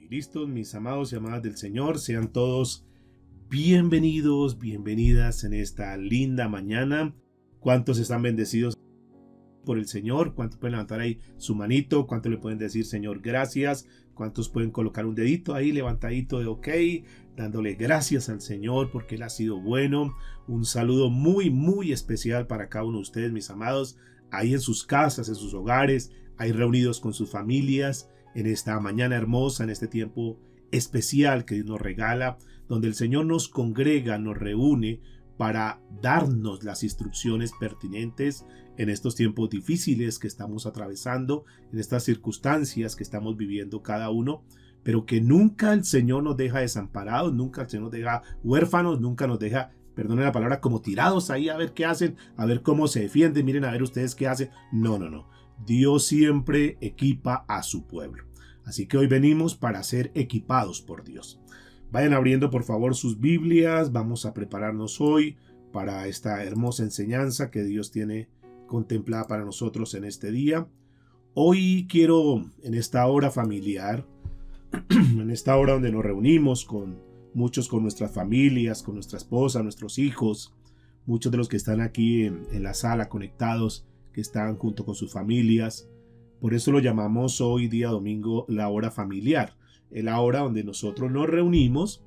Y listos, mis amados y amadas del Señor, sean todos bienvenidos, bienvenidas en esta linda mañana. ¿Cuántos están bendecidos por el Señor? ¿Cuántos pueden levantar ahí su manito? ¿Cuántos le pueden decir, Señor, gracias? ¿Cuántos pueden colocar un dedito ahí levantadito de ok, dándole gracias al Señor porque Él ha sido bueno? Un saludo muy especial para cada uno de ustedes, mis amados, ahí en sus casas, en sus hogares, ahí reunidos con sus familias, en esta mañana hermosa, en este tiempo especial que Dios nos regala, donde el Señor nos congrega, nos reúne para darnos las instrucciones pertinentes en estos tiempos difíciles que estamos atravesando, en estas circunstancias que estamos viviendo cada uno, pero que nunca el Señor nos deja desamparados, nunca el Señor nos deja huérfanos, nunca nos deja, perdone la palabra, como tirados ahí a ver qué hacen, a ver cómo se defienden, miren a ver ustedes qué hacen. No. Dios siempre equipa a su pueblo. Así que hoy venimos para ser equipados por Dios. Vayan abriendo por favor sus Biblias. Vamos a prepararnos hoy para esta hermosa enseñanza que Dios tiene contemplada para nosotros en este día. Hoy quiero, en esta hora familiar, en esta hora donde nos reunimos con muchos, con nuestras familias, con nuestra esposa, nuestros hijos, muchos de los que están aquí en la sala conectados, que están junto con sus familias. Por eso lo llamamos hoy día domingo la hora familiar, la hora donde nosotros nos reunimos,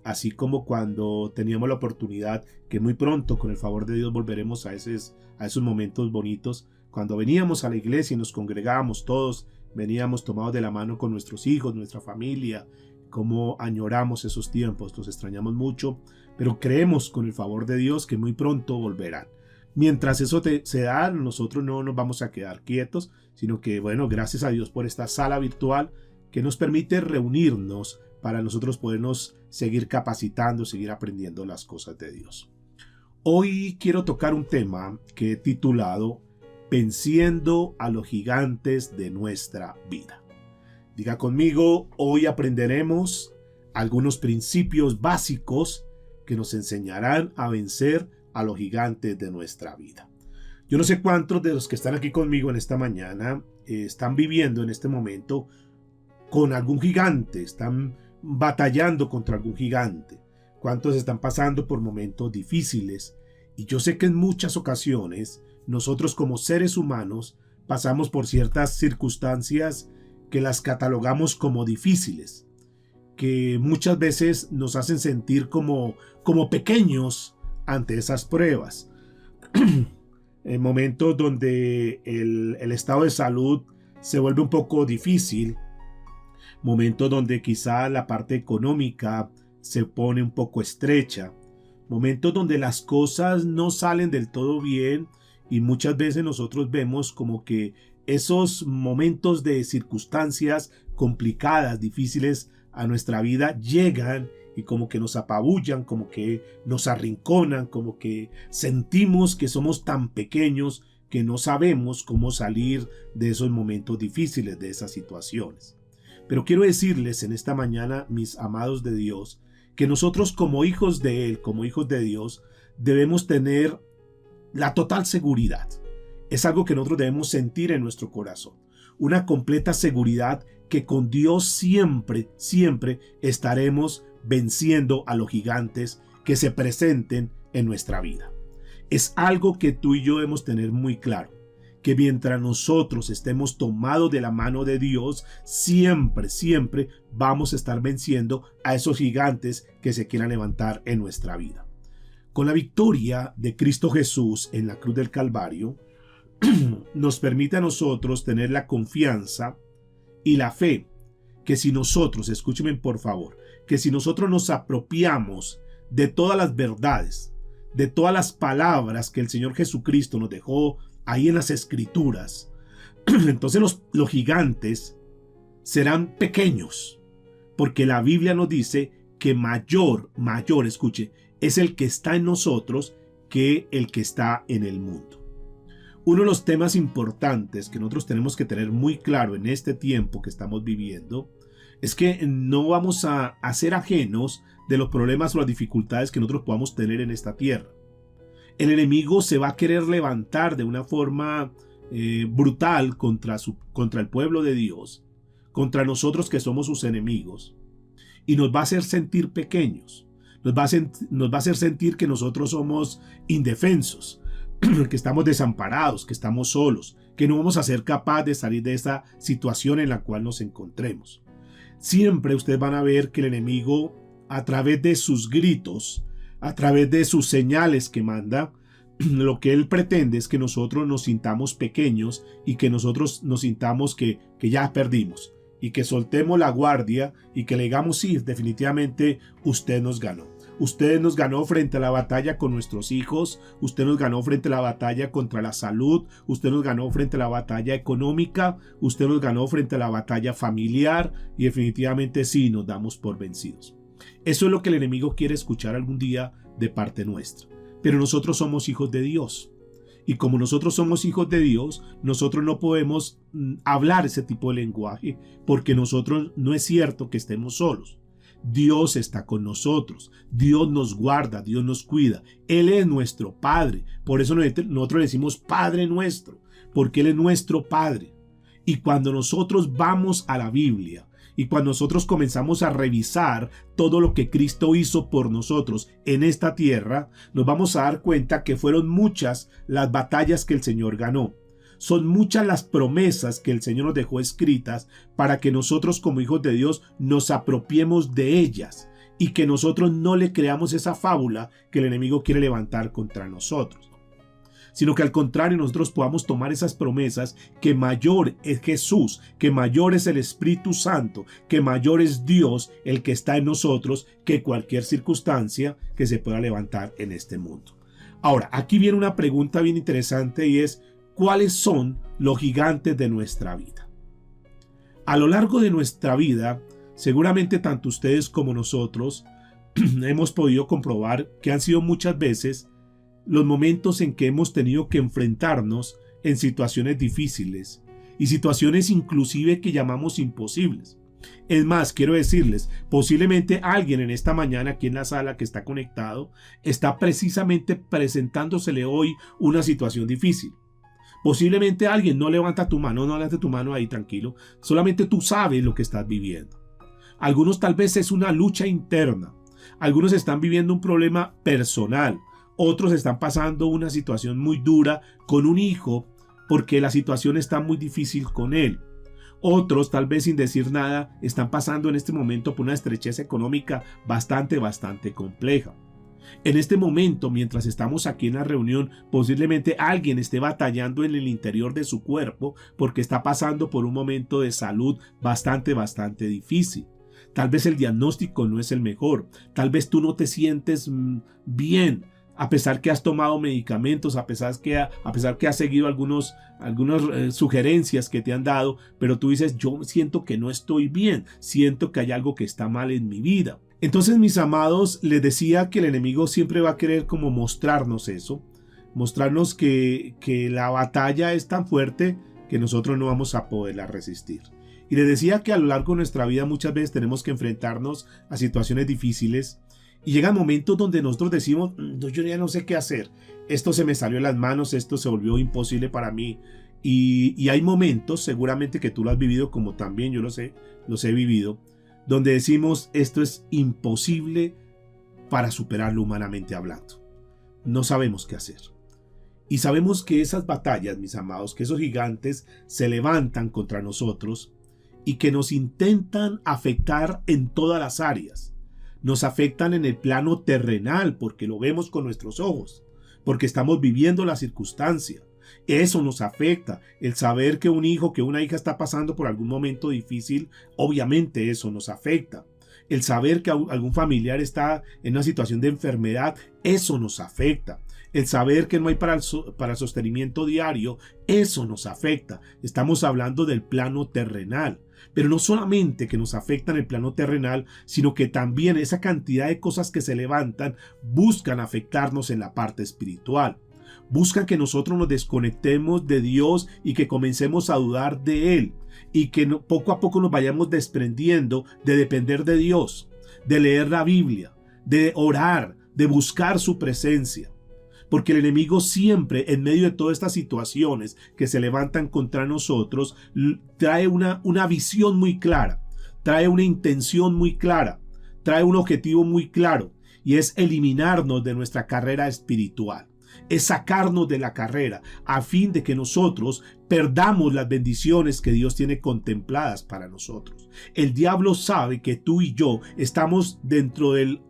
así como cuando teníamos la oportunidad, que muy pronto con el favor de Dios volveremos a esos momentos bonitos, cuando veníamos a la iglesia y nos congregábamos todos, veníamos tomados de la mano con nuestros hijos, nuestra familia, cómo añoramos esos tiempos, los extrañamos mucho, pero creemos con el favor de Dios que muy pronto volverán. Mientras eso se da, nosotros no nos vamos a quedar quietos, sino que, bueno, gracias a Dios por esta sala virtual que nos permite reunirnos para nosotros podernos seguir capacitando, seguir aprendiendo las cosas de Dios. Hoy quiero tocar un tema que he titulado Venciendo a los gigantes de nuestra vida. Diga conmigo, hoy aprenderemos algunos principios básicos que nos enseñarán a vencer a los gigantes de nuestra vida. Yo no sé cuántos de los que están aquí conmigo en esta mañana están viviendo en este momento con algún gigante, están batallando contra algún gigante. Cuántos están pasando por momentos difíciles. Y yo sé que en muchas ocasiones nosotros como seres humanos pasamos por ciertas circunstancias que las catalogamos como difíciles, que muchas veces nos hacen sentir como pequeños ante esas pruebas. En momentos donde el estado de salud se vuelve un poco difícil, momentos donde quizá la parte económica se pone un poco estrecha, momentos donde las cosas no salen del todo bien y muchas veces nosotros vemos como que esos momentos de circunstancias complicadas, difíciles a nuestra vida llegan y como que nos apabullan, como que nos arrinconan, como que sentimos que somos tan pequeños que no sabemos cómo salir de esos momentos difíciles, de esas situaciones. Pero quiero decirles en esta mañana, mis amados de Dios, que nosotros como hijos de Él, como hijos de Dios, debemos tener la total seguridad. Es algo que nosotros debemos sentir en nuestro corazón. Una completa seguridad que con Dios siempre estaremos venciendo a los gigantes que se presenten en nuestra vida. Es algo que tú y yo debemos tener muy claro, que mientras nosotros estemos tomados de la mano de Dios, siempre vamos a estar venciendo a esos gigantes que se quieran levantar en nuestra vida. Con la victoria de Cristo Jesús en la cruz del Calvario, nos permite a nosotros tener la confianza y la fe que si nosotros, escúchenme por favor, que si nosotros nos apropiamos de todas las verdades, de todas las palabras que el Señor Jesucristo nos dejó ahí en las Escrituras, entonces los gigantes serán pequeños, porque la Biblia nos dice que mayor, escuche, es el que está en nosotros que el que está en el mundo. Uno de los temas importantes que nosotros tenemos que tener muy claro en este tiempo que estamos viviendo es que no vamos a ser ajenos de los problemas o las dificultades que nosotros podamos tener en esta tierra. El enemigo se va a querer levantar de una forma brutal contra el pueblo de Dios, contra nosotros que somos sus enemigos y nos va a hacer sentir pequeños, nos va a hacer sentir que nosotros somos indefensos, que estamos desamparados, que estamos solos, que no vamos a ser capaces de salir de esa situación en la cual nos encontremos. Siempre ustedes van a ver que el enemigo, a través de sus gritos, a través de sus señales que manda, lo que él pretende es que nosotros nos sintamos pequeños y que nosotros nos sintamos que ya perdimos y que soltemos la guardia y que le digamos sí, definitivamente usted nos ganó. Usted nos ganó frente a la batalla con nuestros hijos, usted nos ganó frente a la batalla contra la salud, usted nos ganó frente a la batalla económica, usted nos ganó frente a la batalla familiar y definitivamente sí nos damos por vencidos. Eso es lo que el enemigo quiere escuchar algún día de parte nuestra. Pero nosotros somos hijos de Dios. Y como nosotros somos hijos de Dios, nosotros no podemos hablar ese tipo de lenguaje porque nosotros no es cierto que estemos solos. Dios está con nosotros, Dios nos guarda, Dios nos cuida, Él es nuestro Padre, por eso nosotros decimos Padre nuestro, porque Él es nuestro Padre. Y cuando nosotros vamos a la Biblia y cuando nosotros comenzamos a revisar todo lo que Cristo hizo por nosotros en esta tierra, nos vamos a dar cuenta que fueron muchas las batallas que el Señor ganó. Son muchas las promesas que el Señor nos dejó escritas para que nosotros como hijos de Dios nos apropiemos de ellas y que nosotros no le creamos esa fábula que el enemigo quiere levantar contra nosotros, sino que al contrario nosotros podamos tomar esas promesas que mayor es Jesús, que mayor es el Espíritu Santo, que mayor es Dios el que está en nosotros que cualquier circunstancia que se pueda levantar en este mundo. Ahora, aquí viene una pregunta bien interesante y es: ¿cuáles son los gigantes de nuestra vida? A lo largo de nuestra vida, seguramente tanto ustedes como nosotros hemos podido comprobar que han sido muchas veces los momentos en que hemos tenido que enfrentarnos en situaciones difíciles y situaciones inclusive que llamamos imposibles. Es más, quiero decirles, posiblemente alguien en esta mañana aquí en la sala que está conectado está precisamente presentándosele hoy una situación difícil. Posiblemente alguien, no levanta tu mano, no levante tu mano ahí, tranquilo. Solamente tú sabes lo que estás viviendo. Algunos tal vez es una lucha interna. Algunos están viviendo un problema personal. Otros están pasando una situación muy dura con un hijo porque la situación está muy difícil con él. Otros, tal vez sin decir nada, están pasando en este momento por una estrechez económica bastante compleja. En este momento, mientras estamos aquí en la reunión, posiblemente alguien esté batallando en el interior de su cuerpo porque está pasando por un momento de salud bastante difícil. Tal vez el diagnóstico no es el mejor. Tal vez tú no te sientes bien, a pesar que has tomado medicamentos, a pesar que has seguido algunas sugerencias que te han dado, pero tú dices: yo siento que no estoy bien, siento que hay algo que está mal en mi vida. Entonces, mis amados, les decía que el enemigo siempre va a querer como mostrarnos eso, mostrarnos que la batalla es tan fuerte que nosotros no vamos a poderla resistir. Y les decía que a lo largo de nuestra vida muchas veces tenemos que enfrentarnos a situaciones difíciles y llegan momentos donde nosotros decimos: yo ya no sé qué hacer, esto se me salió de las manos, esto se volvió imposible para mí. Y hay momentos, seguramente que tú lo has vivido como también yo los he vivido, donde decimos: esto es imposible para superarlo humanamente hablando. No sabemos qué hacer. Y sabemos que esas batallas, mis amados, que esos gigantes se levantan contra nosotros y que nos intentan afectar en todas las áreas. Nos afectan en el plano terrenal porque lo vemos con nuestros ojos, porque estamos viviendo la circunstancia. Eso nos afecta, el saber que un hijo, que una hija está pasando por algún momento difícil, obviamente eso nos afecta. El saber que algún familiar está en una situación de enfermedad, eso nos afecta. El saber que no hay para el sostenimiento diario, eso nos afecta. Estamos hablando del plano terrenal. Pero no solamente que nos afectan el plano terrenal, sino que también esa cantidad de cosas que se levantan buscan afectarnos en la parte espiritual. Buscan que nosotros nos desconectemos de Dios y que comencemos a dudar de Él. Y que poco a poco nos vayamos desprendiendo de depender de Dios, de leer la Biblia, de orar, de buscar su presencia. porque el enemigo siempre, en medio de todas estas situaciones que se levantan contra nosotros, trae una visión muy clara, trae una intención muy clara, trae un objetivo muy claro, y es eliminarnos de nuestra carrera espiritual. Es sacarnos de la carrera a fin de que nosotros perdamos las bendiciones que Dios tiene contempladas para nosotros. El diablo sabe que tú y yo estamos dentro del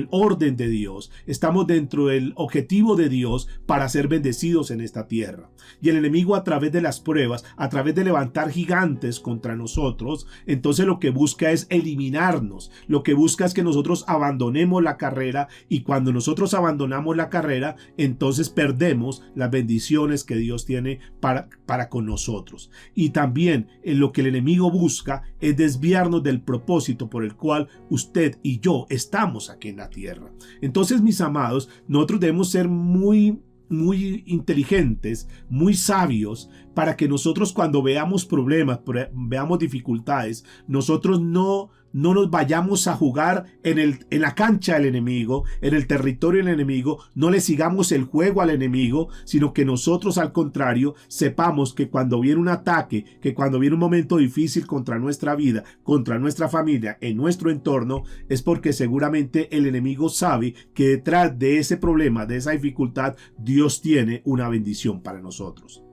orden de Dios, estamos dentro del objetivo de Dios para ser bendecidos en esta tierra. Y el enemigo, a través de las pruebas, a través de levantar gigantes contra nosotros, entonces lo que busca es eliminarnos, lo que busca es que nosotros abandonemos la carrera, y cuando nosotros abandonamos la carrera, entonces perdemos las bendiciones que Dios tiene para con nosotros. Y también lo que el enemigo busca es desviarnos del propósito por el cual usted y yo estamos aquí en la tierra. Entonces, mis amados, nosotros debemos ser muy inteligentes, muy sabios, para que nosotros, cuando veamos problemas, veamos dificultades, nosotros no nos vayamos a jugar en la cancha del enemigo, en el territorio del enemigo, no le sigamos el juego al enemigo, sino que nosotros, al contrario, sepamos que cuando viene un ataque, que cuando viene un momento difícil contra nuestra vida, contra nuestra familia, en nuestro entorno, es porque seguramente el enemigo sabe que detrás de ese problema, de esa dificultad, Dios tiene una bendición para nosotros.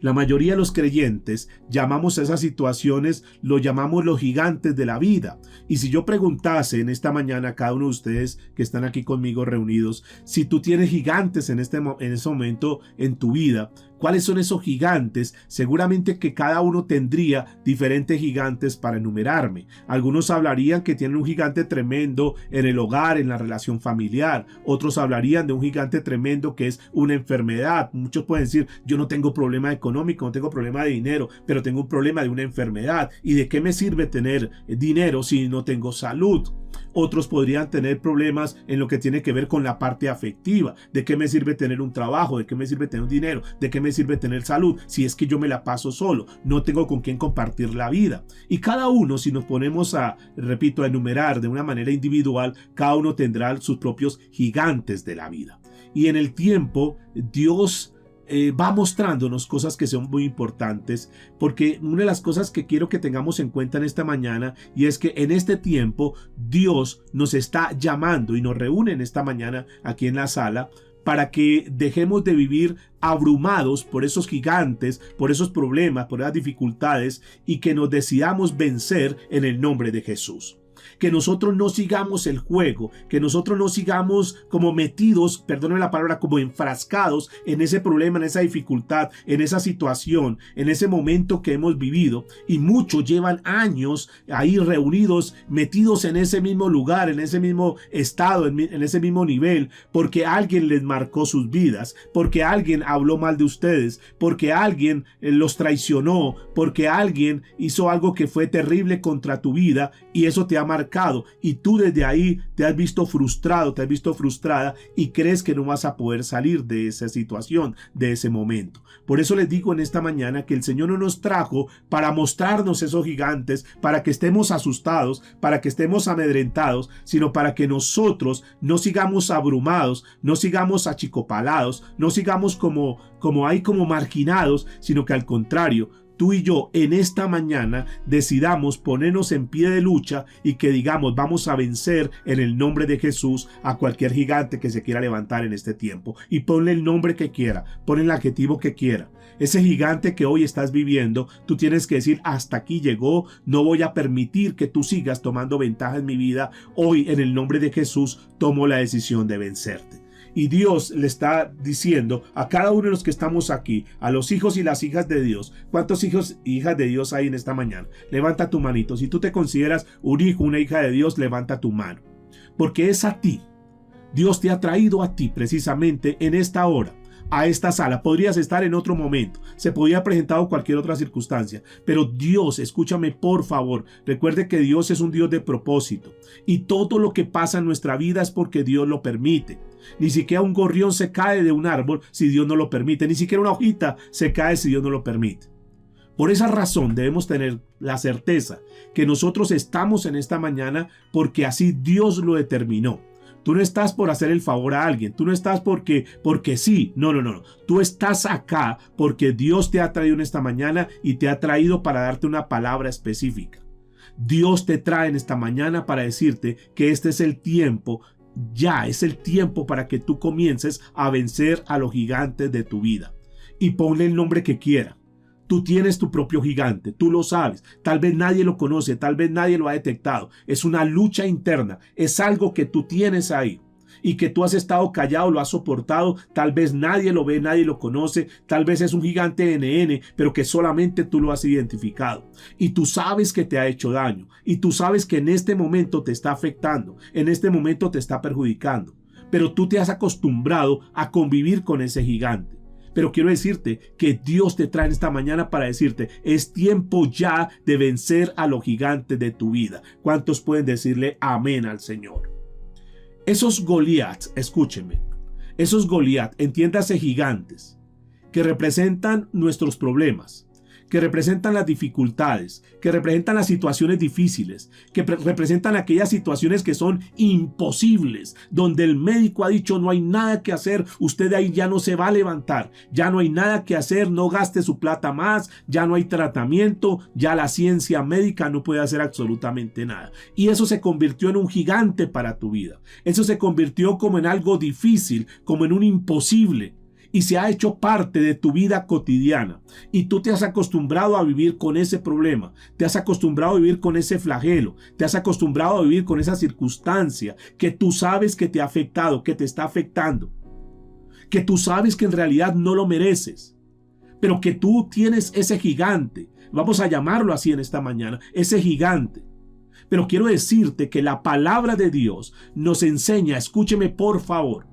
La mayoría de los creyentes llamamos a esas situaciones, lo llamamos los gigantes de la vida. Y si yo preguntase en esta mañana a cada uno de ustedes que están aquí conmigo reunidos, si tú tienes gigantes en ese momento en tu vida, ¿cuáles son esos gigantes? Seguramente que cada uno tendría diferentes gigantes para enumerarme. Algunos hablarían que tienen un gigante tremendo en el hogar, en la relación familiar. Otros hablarían de un gigante tremendo que es una enfermedad. Muchos pueden decir, yo no tengo problema económico, no tengo problema de dinero, pero tengo un problema de una enfermedad. ¿Y de qué me sirve tener dinero si no tengo salud? Otros podrían tener problemas en lo que tiene que ver con la parte afectiva. ¿De qué me sirve tener un trabajo? ¿De qué me sirve tener un dinero? ¿De qué me sirve tener salud si es que yo me la paso solo? No tengo con quién compartir la vida. Y cada uno, si nos ponemos a enumerar de una manera individual, cada uno tendrá sus propios gigantes de la vida. Y en el tiempo, Dios va mostrándonos cosas que son muy importantes, porque una de las cosas que quiero que tengamos en cuenta en esta mañana, y es que en este tiempo Dios nos está llamando y nos reúne en esta mañana aquí en la sala para que dejemos de vivir abrumados por esos gigantes, por esos problemas, por esas dificultades, y que nos decidamos vencer en el nombre de Jesús. Que nosotros no sigamos el juego, que nosotros no sigamos como metidos, perdónenme la palabra, como enfrascados en ese problema, en esa dificultad, en esa situación, en ese momento que hemos vivido. Y muchos llevan años ahí reunidos, metidos en ese mismo lugar, en ese mismo estado, en ese mismo nivel, porque alguien les marcó sus vidas, porque alguien habló mal de ustedes, porque alguien los traicionó, porque alguien hizo algo que fue terrible contra tu vida, y eso te ha marcado, y tú desde ahí te has visto frustrado, te has visto frustrada, y crees que no vas a poder salir de esa situación, de ese momento. Por eso les digo en esta mañana que el Señor no nos trajo para mostrarnos esos gigantes, para que estemos asustados, para que estemos amedrentados, sino para que nosotros no sigamos abrumados, no sigamos achicopalados, no sigamos como marginados, sino que al contrario, tú y yo en esta mañana decidamos ponernos en pie de lucha y que digamos, vamos a vencer en el nombre de Jesús a cualquier gigante que se quiera levantar en este tiempo. Y ponle el nombre que quiera, ponle el adjetivo que quiera. Ese gigante que hoy estás viviendo, tú tienes que decir, hasta aquí llegó, no voy a permitir que tú sigas tomando ventaja en mi vida. Hoy en el nombre de Jesús tomo la decisión de vencerte. Y Dios le está diciendo a cada uno de los que estamos aquí, a los hijos y las hijas de Dios. ¿Cuántos hijos e hijas de Dios hay en esta mañana? Levanta tu manito. Si tú te consideras un hijo, una hija de Dios, levanta tu mano. Porque es a ti. Dios te ha traído a ti precisamente en esta hora, a esta sala. Podrías estar en otro momento, se podría haber presentado cualquier otra circunstancia, pero Dios, escúchame por favor, recuerde que Dios es un Dios de propósito, y todo lo que pasa en nuestra vida es porque Dios lo permite. Ni siquiera un gorrión se cae de un árbol si Dios no lo permite, ni siquiera una hojita se cae si Dios no lo permite. Por esa razón debemos tener la certeza que nosotros estamos en esta mañana porque así Dios lo determinó. Tú no estás por hacer el favor a alguien. Tú no estás porque sí. No. Tú estás acá porque Dios te ha traído en esta mañana y te ha traído para darte una palabra específica. Dios te trae en esta mañana para decirte que este es el tiempo. Ya es el tiempo para que tú comiences a vencer a los gigantes de tu vida. Y ponle el nombre que quiera. Tú tienes tu propio gigante, tú lo sabes. Tal vez nadie lo conoce, tal vez nadie lo ha detectado. Es una lucha interna, es algo que tú tienes ahí y que tú has estado callado, lo has soportado. Tal vez nadie lo ve, nadie lo conoce. Tal vez es un gigante NN, pero que solamente tú lo has identificado. Y tú sabes que te ha hecho daño. Y tú sabes que en este momento te está afectando, en este momento te está perjudicando. Pero tú te has acostumbrado a convivir con ese gigante. Pero quiero decirte que Dios te trae esta mañana para decirte, es tiempo ya de vencer a los gigantes de tu vida. ¿Cuántos pueden decirle amén al Señor? Esos Goliat, escúcheme, esos Goliat, entiéndase gigantes, que representan nuestros problemas, que representan las dificultades, que representan las situaciones difíciles, que representan aquellas situaciones que son imposibles, donde el médico ha dicho no hay nada que hacer, usted de ahí ya no se va a levantar, ya no hay nada que hacer, no gaste su plata más, ya no hay tratamiento, ya la ciencia médica no puede hacer absolutamente nada. Y eso se convirtió en un gigante para tu vida, eso se convirtió como en algo difícil, como en un imposible. Y se ha hecho parte de tu vida cotidiana. Y tú te has acostumbrado a vivir con ese problema. Te has acostumbrado a vivir con ese flagelo. Te has acostumbrado a vivir con esa circunstancia que tú sabes que te ha afectado, que te está afectando. Que tú sabes que en realidad no lo mereces. Pero que tú tienes ese gigante. Vamos a llamarlo así en esta mañana. Ese gigante. Pero quiero decirte que la palabra de Dios nos enseña, escúcheme por favor.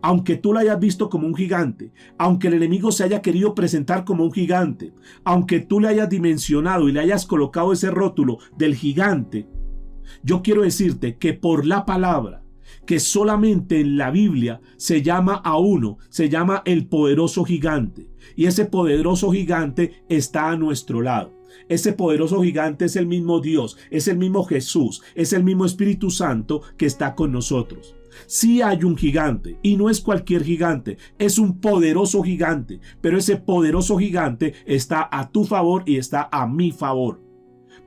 Aunque tú lo hayas visto como un gigante, aunque el enemigo se haya querido presentar como un gigante, aunque tú le hayas dimensionado y le hayas colocado ese rótulo del gigante, yo quiero decirte que por la palabra, que solamente en la Biblia se llama a uno, se llama el poderoso gigante, y ese poderoso gigante está a nuestro lado. Ese poderoso gigante es el mismo Dios, es el mismo Jesús, es el mismo Espíritu Santo que está con nosotros. Sí hay un gigante y no es cualquier gigante, es un poderoso gigante, pero ese poderoso gigante está a tu favor y está a mi favor.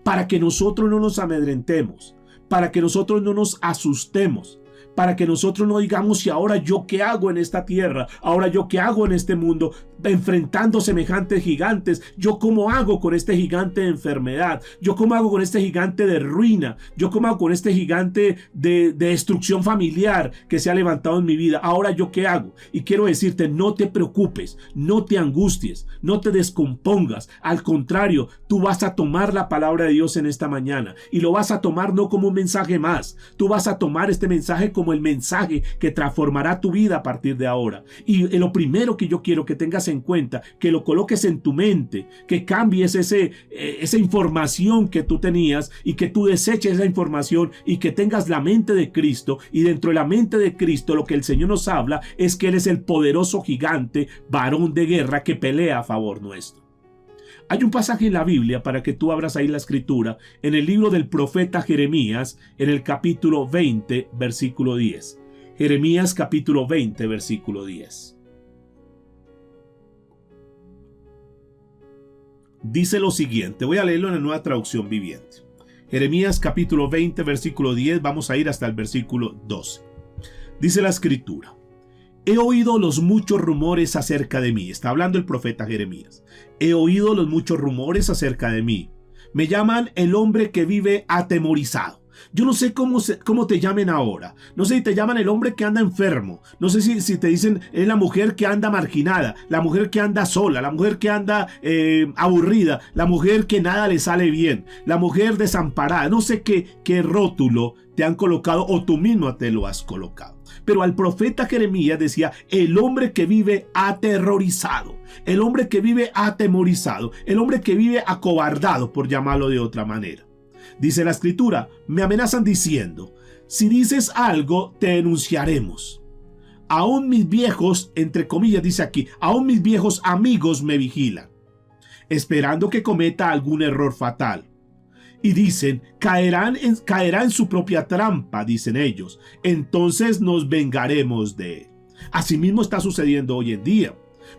Para que nosotros no nos amedrentemos, para que nosotros no nos asustemos, para que nosotros no digamos, ¿y ahora yo qué hago en esta tierra? ¿Ahora yo qué hago en este mundo? Enfrentando semejantes gigantes, ¿yo cómo hago con este gigante de enfermedad? ¿Yo cómo hago con este gigante de ruina? ¿Yo cómo hago con este gigante de destrucción familiar que se ha levantado en mi vida? ¿Ahora yo qué hago? Y quiero decirte, no te preocupes, no te angusties, no te descompongas. Al contrario, tú vas a tomar la palabra de Dios en esta mañana y lo vas a tomar no como un mensaje más. Tú vas a tomar este mensaje como el mensaje que transformará tu vida a partir de ahora. Y lo primero que yo quiero que tengas en cuenta, que lo coloques en tu mente, que cambies esa información que tú tenías y que tú deseches esa información y que tengas la mente de Cristo. Y dentro de la mente de Cristo lo que el Señor nos habla es que Él es el poderoso gigante, varón de guerra que pelea a favor nuestro. Hay un pasaje en la Biblia para que tú abras ahí la escritura en el libro del profeta Jeremías en el capítulo 20 versículo 10. Jeremías capítulo 20 versículo 10. Dice lo siguiente, voy a leerlo en la Nueva Traducción Viviente. Jeremías capítulo 20 versículo 10, vamos a ir hasta el versículo 12. Dice la escritura: he oído los muchos rumores acerca de mí. Está hablando el profeta Jeremías. He oído los muchos rumores acerca de mí. Me llaman el hombre que vive atemorizado. Yo no sé cómo te llamen ahora. No sé si te llaman el hombre que anda enfermo. No sé si te dicen es la mujer que anda marginada, la mujer que anda sola, la mujer que anda aburrida, la mujer que nada le sale bien, la mujer desamparada. No sé qué rótulo te han colocado o tú mismo te lo has colocado. Pero al profeta Jeremías decía el hombre que vive aterrorizado, el hombre que vive atemorizado, el hombre que vive acobardado, por llamarlo de otra manera. Dice la escritura, me amenazan diciendo, si dices algo te denunciaremos. Aún mis viejos, entre comillas dice aquí, aún mis viejos amigos me vigilan, esperando que cometa algún error fatal. Y dicen, caerá en su propia trampa, dicen ellos. Entonces nos vengaremos de él. Asimismo está sucediendo hoy en día.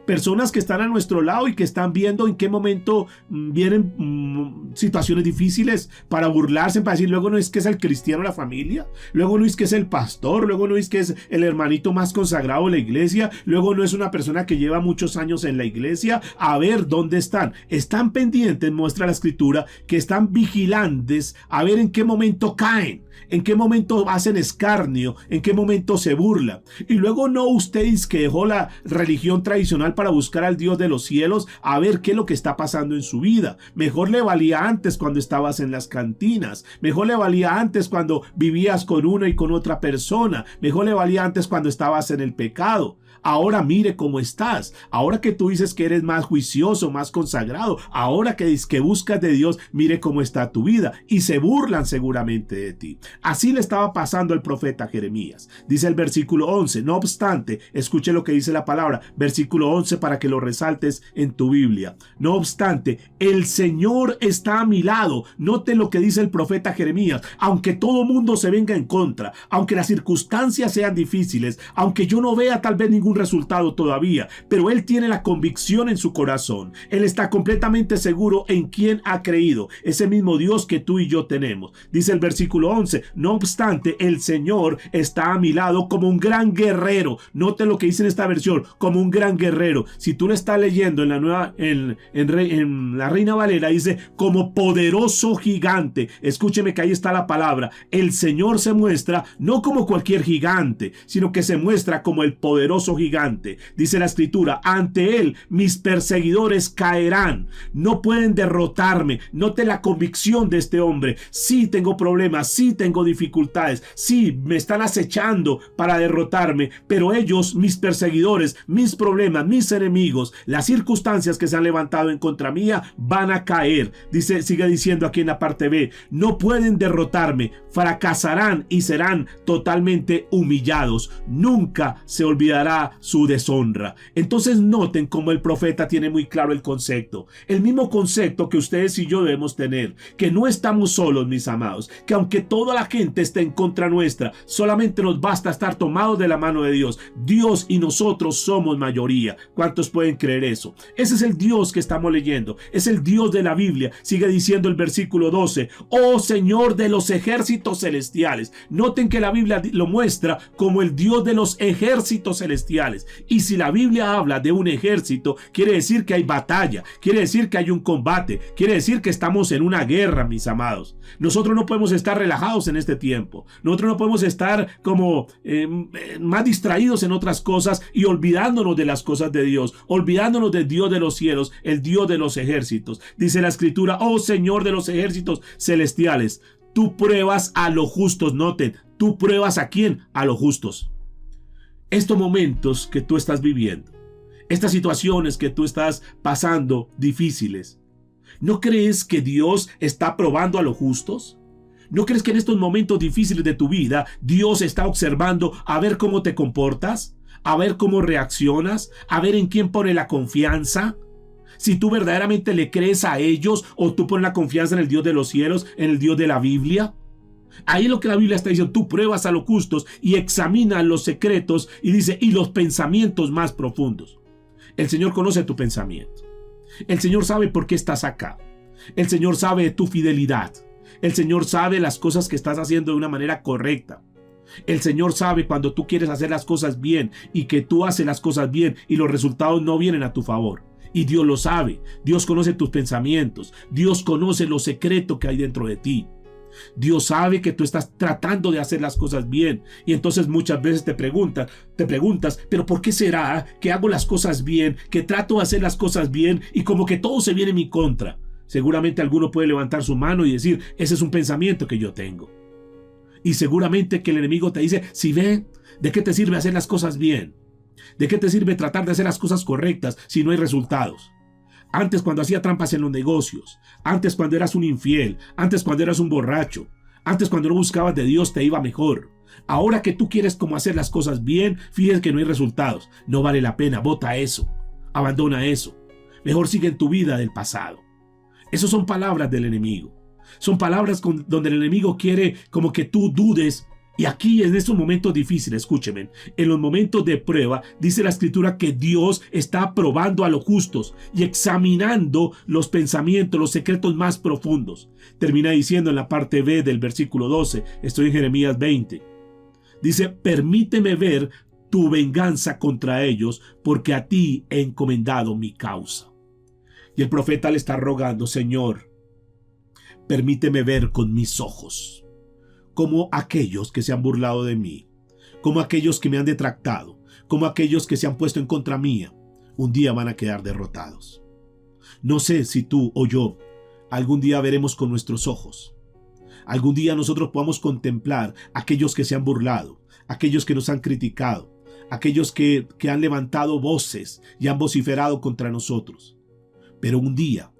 Personas que están a nuestro lado y que están viendo en qué momento vienen situaciones difíciles para burlarse, para decir, luego no es que es el cristiano de la familia, luego no es que es el pastor, luego no es que es el hermanito más consagrado de la iglesia, luego no es una persona que lleva muchos años en la iglesia. A ver dónde están. Están pendientes, muestra la escritura, que están vigilantes a ver en qué momento caen, en qué momento hacen escarnio, en qué momento se burlan. Y luego no ustedes que dejó la religión tradicional para buscar al Dios de los cielos, a ver qué es lo que está pasando en su vida. Mejor le valía antes cuando estabas en las cantinas, mejor le valía antes cuando vivías con una y con otra persona, mejor le valía antes cuando estabas en el pecado. Ahora mire cómo estás. Ahora que tú dices que eres más juicioso, más consagrado, ahora que buscas de Dios, mire cómo está tu vida. Y se burlan seguramente de ti. Así le estaba pasando al profeta Jeremías. Dice el versículo 11, no obstante, escuche lo que dice la palabra, versículo 11 para que lo resaltes en tu Biblia. No obstante, el Señor está a mi lado. Note lo que dice el profeta Jeremías. Aunque todo mundo se venga en contra, aunque las circunstancias sean difíciles, aunque yo no vea tal vez ningún resultado todavía, pero él tiene la convicción en su corazón. Él está completamente seguro en quién ha creído, ese mismo Dios que tú y yo tenemos. Dice el versículo 11, no obstante, el Señor está a mi lado como un gran guerrero. Note lo que dice en esta versión, como un gran guerrero. Si tú lo estás leyendo en la nueva, en la Reina Valera, dice como poderoso gigante. Escúcheme que ahí está la palabra. El Señor se muestra no como cualquier gigante, sino que se muestra como el poderoso gigante. Dice la escritura, ante él mis perseguidores caerán, no pueden derrotarme. Note la convicción de este hombre. Sí tengo problemas, sí tengo dificultades, sí me están acechando para derrotarme, pero ellos, mis perseguidores, mis problemas, mis enemigos, las circunstancias que se han levantado en contra mía, van a caer. Dice, sigue diciendo aquí en la parte B, no pueden derrotarme, fracasarán y serán totalmente humillados. Nunca se olvidará su deshonra. Entonces noten cómo el profeta tiene muy claro el concepto, el mismo concepto que ustedes y yo debemos tener, que no estamos solos, mis amados, que aunque toda la gente esté en contra nuestra, solamente nos basta estar tomados de la mano de Dios. Dios y nosotros somos mayoría. ¿Cuántos pueden creer eso? Ese es el Dios que estamos leyendo, es el Dios de la Biblia. Sigue diciendo el versículo 12, oh Señor de los ejércitos celestiales. Noten que la Biblia lo muestra como el Dios de los ejércitos celestiales. Y si la Biblia habla de un ejército, quiere decir que hay batalla, quiere decir que hay un combate, quiere decir que estamos en una guerra, mis amados. Nosotros no podemos estar relajados en este tiempo. Nosotros no podemos estar como más distraídos en otras cosas y olvidándonos de las cosas de Dios, olvidándonos del Dios de los cielos, el Dios de los ejércitos. Dice la escritura, oh Señor de los ejércitos celestiales, tú pruebas a los justos. Noten, tú pruebas ¿a quién? A los justos. Estos momentos que tú estás viviendo, estas situaciones que tú estás pasando difíciles, ¿no crees que Dios está probando a los justos? ¿No crees que en estos momentos difíciles de tu vida Dios está observando a ver cómo te comportas, a ver cómo reaccionas, a ver en quién pone la confianza? Si tú verdaderamente le crees a ellos o tú pones la confianza en el Dios de los cielos, en el Dios de la Biblia. Ahí es lo que la Biblia está diciendo, tú pruebas a los justos y examinas los secretos y dice, y los pensamientos más profundos. El Señor conoce tu pensamiento. El Señor sabe por qué estás acá. El Señor sabe de tu fidelidad. El Señor sabe las cosas que estás haciendo de una manera correcta. El Señor sabe cuando tú quieres hacer las cosas bien y que tú haces las cosas bien y los resultados no vienen a tu favor. Y Dios lo sabe. Dios conoce tus pensamientos. Dios conoce lo secreto que hay dentro de ti. Dios sabe que tú estás tratando de hacer las cosas bien y entonces muchas veces te preguntas, pero ¿por qué será que hago las cosas bien, que trato de hacer las cosas bien y como que todo se viene en mi contra? Seguramente alguno puede levantar su mano y decir, ese es un pensamiento que yo tengo. Y seguramente que el enemigo te dice, si ve, ¿de qué te sirve hacer las cosas bien? ¿De qué te sirve tratar de hacer las cosas correctas si no hay resultados? Antes cuando hacía trampas en los negocios, antes cuando eras un infiel, antes cuando eras un borracho, antes cuando no buscabas de Dios te iba mejor. Ahora que tú quieres como hacer las cosas bien, fíjate que no hay resultados. No vale la pena, bota eso, abandona eso. Mejor sigue en tu vida del pasado. Esas son palabras del enemigo. Son palabras donde el enemigo quiere como que tú dudes. Y aquí en estos momentos difíciles, escúcheme, en los momentos de prueba, dice la escritura que Dios está probando a los justos y examinando los pensamientos, los secretos más profundos. Termina diciendo en la parte B del versículo 12, estoy en Jeremías 20. Dice, permíteme ver tu venganza contra ellos, porque a ti he encomendado mi causa. Y el profeta le está rogando, Señor, permíteme ver con mis ojos como aquellos que se han burlado de mí, como aquellos que me han detractado, como aquellos que se han puesto en contra mía, un día van a quedar derrotados. No sé si tú o yo algún día veremos con nuestros ojos. Algún día nosotros podamos contemplar aquellos que se han burlado, aquellos que nos han criticado, aquellos que han levantado voces y han vociferado contra nosotros. Pero un día,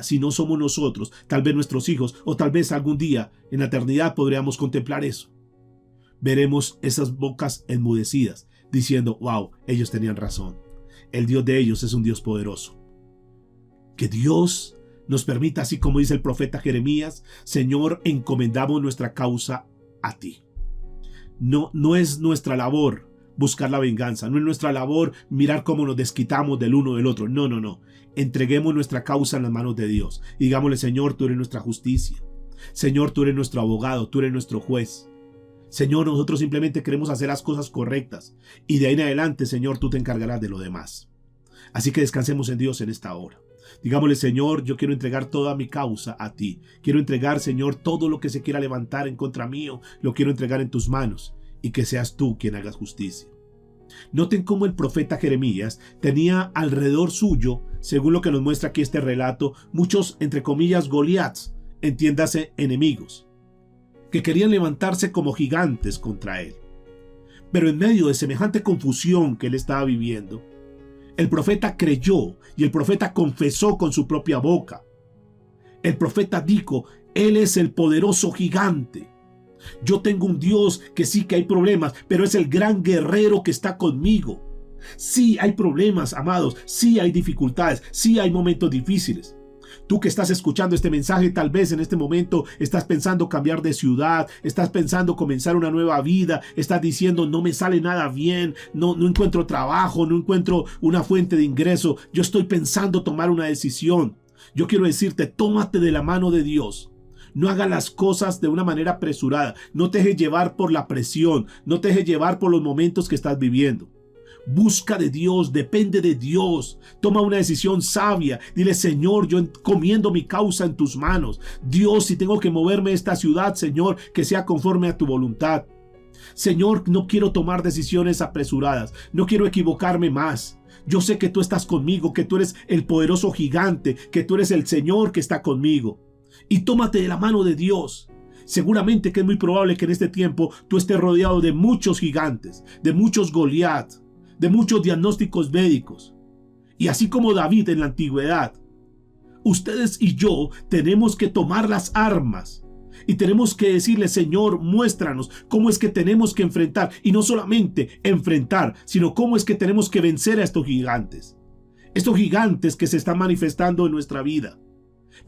si no somos nosotros, tal vez nuestros hijos, o tal vez algún día en la eternidad podríamos contemplar eso. Veremos esas bocas enmudecidas, diciendo, wow, ellos tenían razón. El Dios de ellos es un Dios poderoso. Que Dios nos permita, así como dice el profeta Jeremías, Señor, encomendamos nuestra causa a ti. No es nuestra labor buscar la venganza, no es nuestra labor mirar cómo nos desquitamos del uno del otro. No. Entreguemos nuestra causa en las manos de Dios. Digámosle, Señor, tú eres nuestra justicia. Señor, tú eres nuestro abogado, tú eres nuestro juez. Señor, nosotros simplemente queremos hacer las cosas correctas. Y de ahí en adelante, Señor, tú te encargarás de lo demás. Así que descansemos en Dios en esta hora. Digámosle, Señor, yo quiero entregar toda mi causa a ti. Quiero entregar, Señor, todo lo que se quiera levantar en contra mío, lo quiero entregar en tus manos. Y que seas tú quien hagas justicia. Noten cómo el profeta Jeremías tenía alrededor suyo, según lo que nos muestra aquí este relato, muchos, entre comillas, Goliaths, entiéndase, enemigos, que querían levantarse como gigantes contra él. Pero en medio de semejante confusión que él estaba viviendo, el profeta creyó y el profeta confesó con su propia boca. El profeta dijo, Él es el poderoso gigante. Yo tengo un Dios que sí que hay problemas, pero es el gran guerrero que está conmigo. Sí hay problemas, amados, sí hay dificultades, sí hay momentos difíciles. Tú que estás escuchando este mensaje, tal vez en este momento estás pensando cambiar de ciudad, estás pensando comenzar una nueva vida, estás diciendo no me sale nada bien, no encuentro trabajo, no encuentro una fuente de ingreso, yo estoy pensando tomar una decisión. Yo quiero decirte, tómate de la mano de Dios. No hagas las cosas de una manera apresurada. No te dejes llevar por la presión. No te dejes llevar por los momentos que estás viviendo. Busca de Dios, depende de Dios. Toma una decisión sabia. Dile, Señor, yo encomiendo mi causa en tus manos. Dios, si tengo que moverme de esta ciudad, Señor, que sea conforme a tu voluntad. Señor, no quiero tomar decisiones apresuradas. No quiero equivocarme más. Yo sé que tú estás conmigo, que tú eres el poderoso gigante, que tú eres el Señor que está conmigo. Y tómate de la mano de Dios. Seguramente que es muy probable que en este tiempo tú estés rodeado de muchos gigantes, de muchos Goliat, de muchos diagnósticos médicos. Y así como David en la antigüedad, ustedes y yo tenemos que tomar las armas y tenemos que decirle, Señor, muéstranos cómo es que tenemos que enfrentar, y no solamente enfrentar, sino cómo es que tenemos que vencer a estos gigantes que se están manifestando en nuestra vida.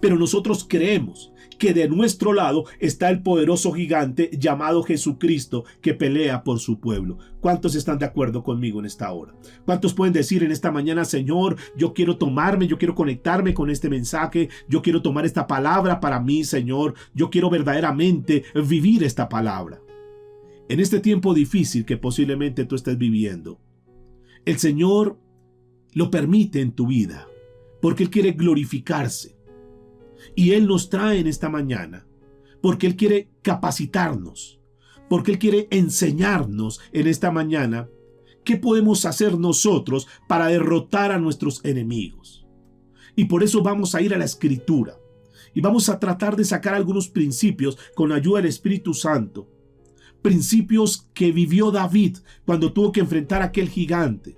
Pero nosotros creemos que de nuestro lado está el poderoso gigante llamado Jesucristo, que pelea por su pueblo. ¿Cuántos están de acuerdo conmigo en esta hora? ¿Cuántos pueden decir en esta mañana, Señor, yo quiero conectarme con este mensaje, yo quiero tomar esta palabra para mí, Señor, yo quiero verdaderamente vivir esta palabra? En este tiempo difícil que posiblemente tú estés viviendo, el Señor lo permite en tu vida, porque Él quiere glorificarse. Y Él nos trae en esta mañana porque Él quiere capacitarnos, porque Él quiere enseñarnos en esta mañana qué podemos hacer nosotros para derrotar a nuestros enemigos. Y por eso vamos a ir a la Escritura y vamos a tratar de sacar algunos principios con ayuda del Espíritu Santo. Principios que vivió David cuando tuvo que enfrentar a aquel gigante.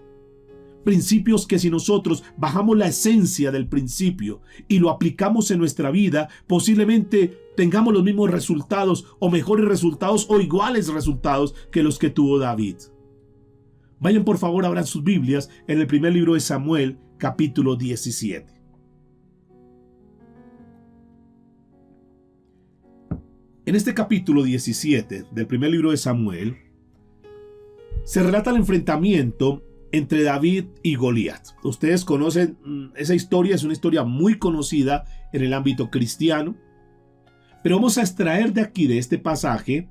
Principios que si nosotros bajamos la esencia del principio y lo aplicamos en nuestra vida, posiblemente tengamos los mismos resultados o mejores resultados o iguales resultados que los que tuvo David. Vayan por favor, abran sus Biblias en el primer libro de Samuel, capítulo 17. En este capítulo 17 del primer libro de Samuel, se relata el enfrentamiento entre David y Goliat. Ustedes conocen esa historia, es una historia muy conocida en el ámbito cristiano, pero vamos a extraer de aquí, de este pasaje,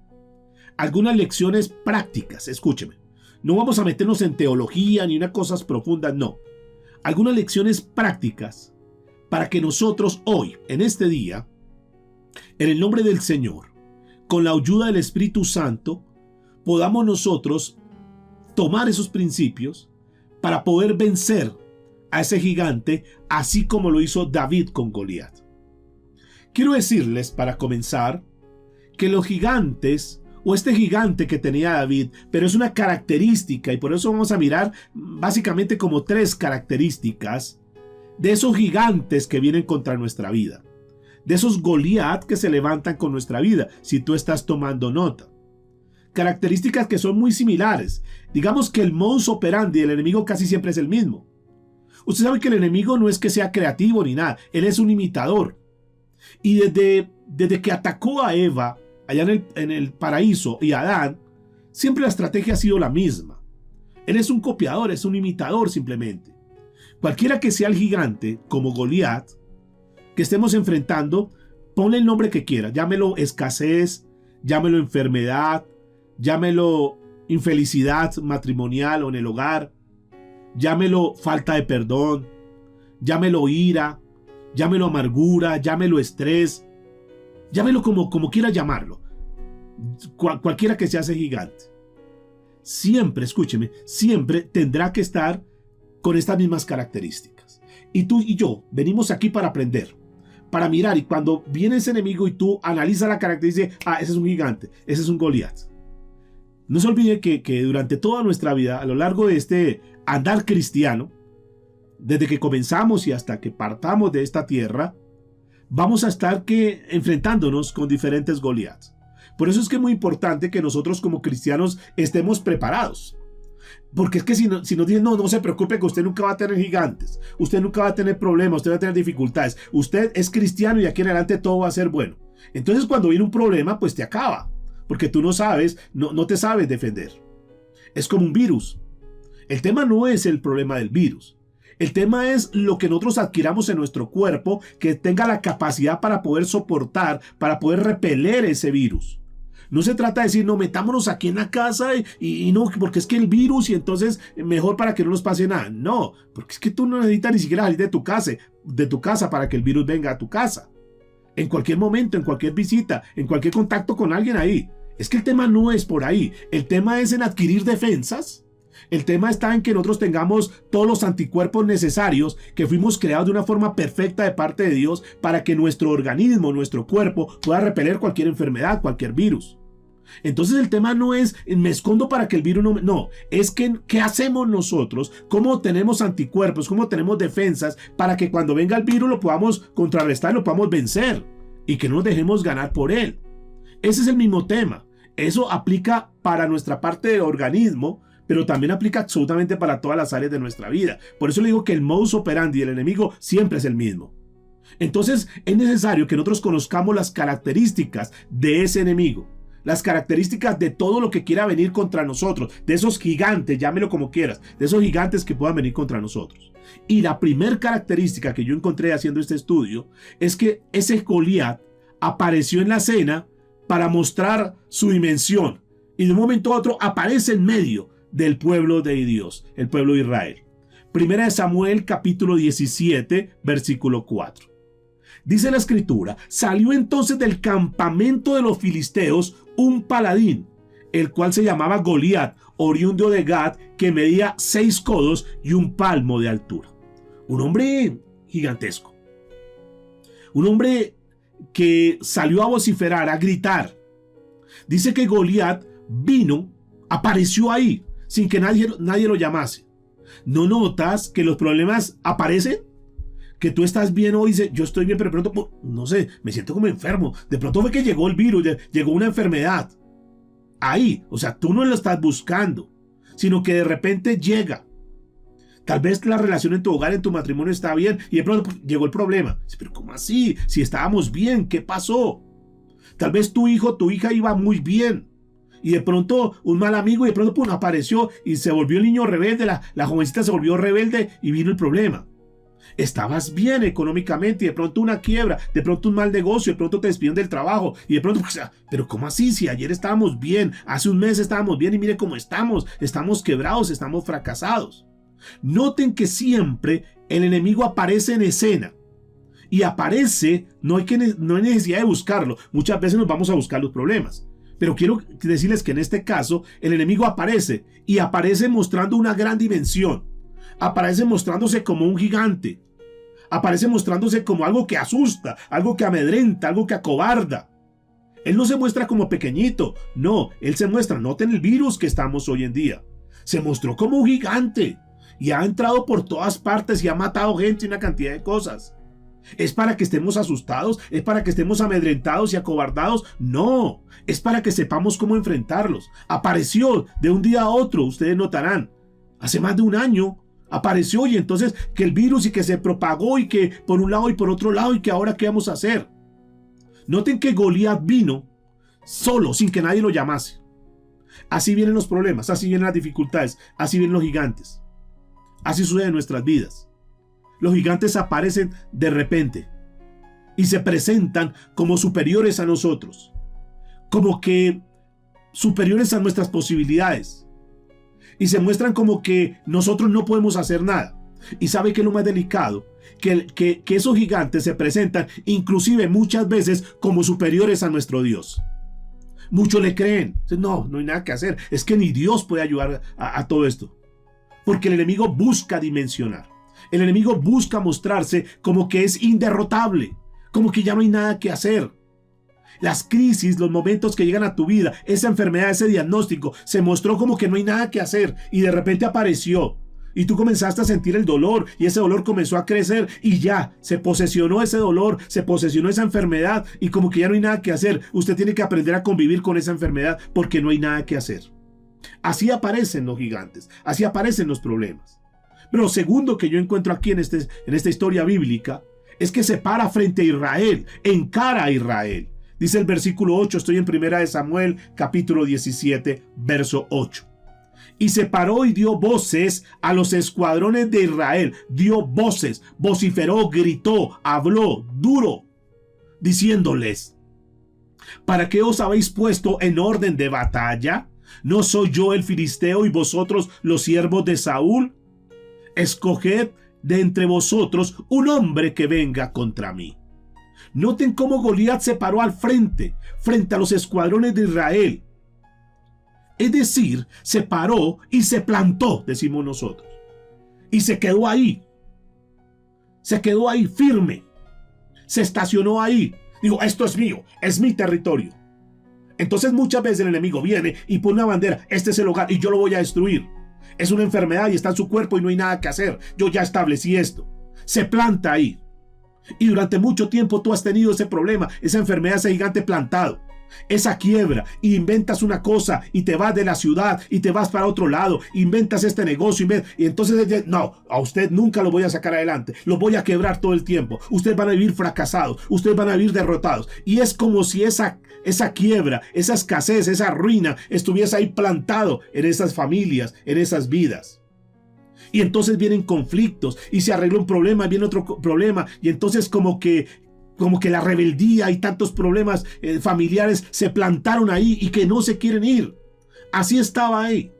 algunas lecciones prácticas. Escúcheme, no vamos a meternos en teología ni en cosas profundas, no. Algunas lecciones prácticas para que nosotros hoy, en este día, en el nombre del Señor, con la ayuda del Espíritu Santo, podamos nosotros tomar esos principios para poder vencer a ese gigante, así como lo hizo David con Goliat. Quiero decirles, para comenzar, que los gigantes, o este gigante que tenía David, pero es una característica, y por eso vamos a mirar básicamente como 3 características de esos gigantes que vienen contra nuestra vida, de esos Goliat que se levantan con nuestra vida, si tú estás tomando nota. Características que son muy similares. Digamos que el modus operandi del enemigo casi siempre es el mismo. Usted sabe que el enemigo no es que sea creativo ni nada, él es un imitador. Y desde que atacó a Eva allá en el paraíso y a Adán, siempre la estrategia ha sido la misma. Él es un copiador, es un imitador simplemente. Cualquiera que sea el gigante, como Goliat, que estemos enfrentando, ponle el nombre que quiera, llámelo escasez, llámelo enfermedad, llámelo infelicidad matrimonial o en el hogar, llámelo falta de perdón, llámelo ira, llámelo amargura, llámelo estrés, llámelo como quiera llamarlo, cualquiera que sea ese gigante. Siempre, escúcheme, siempre tendrá que estar con estas mismas características. Y tú y yo venimos aquí para aprender, para mirar, y cuando viene ese enemigo y tú analizas la característica y dices, ese es un gigante, ese es un Goliat. No se olvide que durante toda nuestra vida, a lo largo de este andar cristiano, desde que comenzamos y hasta que partamos de esta tierra, vamos a estar enfrentándonos con diferentes Goliaths. Por eso es que es muy importante que nosotros como cristianos estemos preparados. Porque es que si nos dicen, no se preocupe, que usted nunca va a tener gigantes, usted nunca va a tener problemas, usted va a tener dificultades, usted es cristiano y aquí en adelante todo va a ser bueno. Entonces cuando viene un problema, pues te acaba. Porque tú no sabes, no te sabes defender. Es como un virus. El tema no es el problema del virus. El tema es lo que nosotros adquiramos en nuestro cuerpo, que tenga la capacidad para poder soportar, para poder repeler ese virus. No se trata de decir, no, metámonos aquí en la casa y no, porque es que el virus y entonces mejor para que no nos pase nada. No, porque es que tú no necesitas ni siquiera salir de tu casa para que el virus venga a tu casa. En cualquier momento, en cualquier visita, en cualquier contacto con alguien ahí. Es que el tema no es por ahí, el tema es en adquirir defensas, el tema está en que nosotros tengamos todos los anticuerpos necesarios, que fuimos creados de una forma perfecta de parte de Dios para que nuestro organismo, nuestro cuerpo pueda repeler cualquier enfermedad, cualquier virus. Entonces el tema no es me escondo para que el virus no, es que ¿qué hacemos nosotros? ¿Cómo tenemos anticuerpos? ¿Cómo tenemos defensas para que cuando venga el virus lo podamos contrarrestar, lo podamos vencer y que no nos dejemos ganar por él? Ese es el mismo tema. Eso aplica para nuestra parte del organismo, pero también aplica absolutamente para todas las áreas de nuestra vida. Por eso le digo que el modus operandi del enemigo siempre es el mismo. Entonces es necesario que nosotros conozcamos las características de ese enemigo, las características de todo lo que quiera venir contra nosotros, de esos gigantes, llámelo como quieras, de esos gigantes que puedan venir contra nosotros. Y la primera característica que yo encontré haciendo este estudio es que ese Goliat apareció en la escena para mostrar su dimensión, y de un momento a otro aparece en medio del pueblo de Dios, el pueblo de Israel. Primera de Samuel capítulo 17 versículo 4. Dice la escritura: salió entonces del campamento de los filisteos un paladín, el cual se llamaba Goliat, oriundo de Gat, que medía 6 codos y 1 palmo de altura. Un hombre gigantesco, un hombre que salió a vociferar, a gritar. Dice que Goliat vino, apareció ahí, sin que nadie lo llamase. ¿No notas que los problemas aparecen? Que tú estás bien hoy, dices, yo estoy bien, pero de pronto, no sé, me siento como enfermo. De pronto fue que llegó el virus, llegó una enfermedad. Ahí, o sea, tú no lo estás buscando, sino que de repente llega. Tal vez la relación en tu hogar, en tu matrimonio está bien y de pronto llegó el problema. Pero ¿cómo así? Si estábamos bien, ¿qué pasó? Tal vez tu hijo, tu hija iba muy bien. Y de pronto un mal amigo y de pronto pum, apareció y se volvió el niño rebelde, la jovencita se volvió rebelde y vino el problema. Estabas bien económicamente y de pronto una quiebra, de pronto un mal negocio, de pronto te despiden del trabajo y de pronto, pero ¿cómo así? Si ayer estábamos bien, hace un mes estábamos bien y mire cómo estamos quebrados, estamos fracasados. Noten que siempre el enemigo aparece en escena y aparece, no hay necesidad de buscarlo, muchas veces nos vamos a buscar los problemas. Pero quiero decirles que en este caso el enemigo aparece y aparece mostrando una gran dimensión. Aparece mostrándose como un gigante. Aparece mostrándose como algo que asusta, algo que amedrenta, algo que acobarda. Él no se muestra como pequeñito, no, él se muestra, noten el virus que estamos hoy en día. Se mostró como un gigante y ha entrado por todas partes y ha matado gente y una cantidad de cosas. ¿Es para que estemos asustados? ¿Es para que estemos amedrentados y acobardados? No, es para que sepamos cómo enfrentarlos. Apareció de un día a otro, ustedes notarán. Hace más de un año apareció y entonces que el virus y que se propagó y que por un lado y por otro lado y que ahora ¿qué vamos a hacer? Noten que Goliat vino solo, sin que nadie lo llamase. Así vienen los problemas, así vienen las dificultades, así vienen los gigantes. Así sucede en nuestras vidas. Los gigantes aparecen de repente y se presentan como superiores a nosotros, como que superiores a nuestras posibilidades, y se muestran como que nosotros no podemos hacer nada. Y sabe que es lo más delicado, que esos gigantes se presentan inclusive muchas veces como superiores a nuestro Dios. Muchos le creen, no hay nada que hacer, es que ni Dios puede ayudar a todo esto, porque el enemigo busca dimensionar. El enemigo busca mostrarse como que es inderrotable, como que ya no hay nada que hacer. Las crisis, los momentos que llegan a tu vida, esa enfermedad, ese diagnóstico, se mostró como que no hay nada que hacer y de repente apareció. Y tú comenzaste a sentir el dolor y ese dolor comenzó a crecer y ya se posesionó ese dolor, se posesionó esa enfermedad y como que ya no hay nada que hacer. Usted tiene que aprender a convivir con esa enfermedad porque no hay nada que hacer. Así aparecen los gigantes, así aparecen los problemas. Pero lo segundo que yo encuentro aquí en esta historia bíblica es que se para frente a Israel, encara a Israel. Dice el versículo 8, estoy en 1 Samuel, capítulo 17, verso 8. Y se paró y dio voces a los escuadrones de Israel. Dio voces, vociferó, gritó, habló duro, diciéndoles: ¿para qué os habéis puesto en orden de batalla? ¿No soy yo el filisteo y vosotros los siervos de Saúl? Escoged de entre vosotros un hombre que venga contra mí. Noten cómo Goliat se paró al frente a los escuadrones de Israel. Es decir, se paró y se plantó, decimos nosotros. Y se quedó ahí. Se quedó ahí firme. Se estacionó ahí. Dijo, esto es mío, es mi territorio. Entonces muchas veces el enemigo viene y pone una bandera, este es el hogar y yo lo voy a destruir. Es una enfermedad y está en su cuerpo y no hay nada que hacer. Yo ya establecí esto. Se planta ahí. Y durante mucho tiempo tú has tenido ese problema, esa enfermedad, ese gigante plantado, esa quiebra, y inventas una cosa y te vas de la ciudad y te vas para otro lado, inventas este negocio y entonces no, a usted nunca lo voy a sacar adelante, lo voy a quebrar todo el tiempo, ustedes van a vivir fracasados, ustedes van a vivir derrotados. Y es como si esa quiebra, esa escasez, esa ruina estuviese ahí plantado en esas familias, en esas vidas. Y entonces vienen conflictos y se arregla un problema, viene otro problema y entonces como que la rebeldía y tantos problemas familiares se plantaron ahí y que no se quieren ir. Así estaba ahí.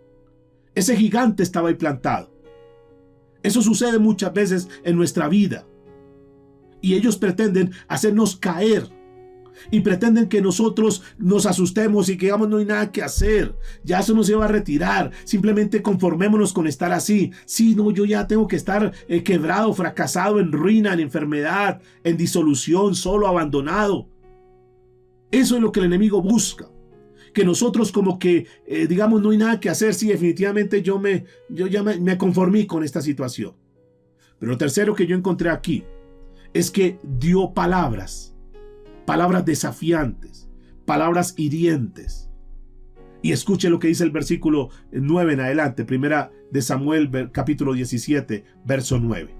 Ese gigante estaba ahí plantado. Eso sucede muchas veces en nuestra vida. Y ellos pretenden hacernos caer. Y pretenden que nosotros nos asustemos y que digamos no hay nada que hacer. Ya eso no se va a retirar. Simplemente conformémonos con estar así. Sí, no, yo ya tengo que estar quebrado, fracasado, en ruina, en enfermedad, en disolución, solo, abandonado. Eso es lo que el enemigo busca. Que nosotros como que digamos no hay nada que hacer. Sí, definitivamente yo ya me conformé con esta situación. Pero lo tercero que yo encontré aquí es que dio palabras desafiantes, palabras hirientes. Y escuche lo que dice el versículo 9 en adelante, 1 Samuel capítulo 17, verso 9.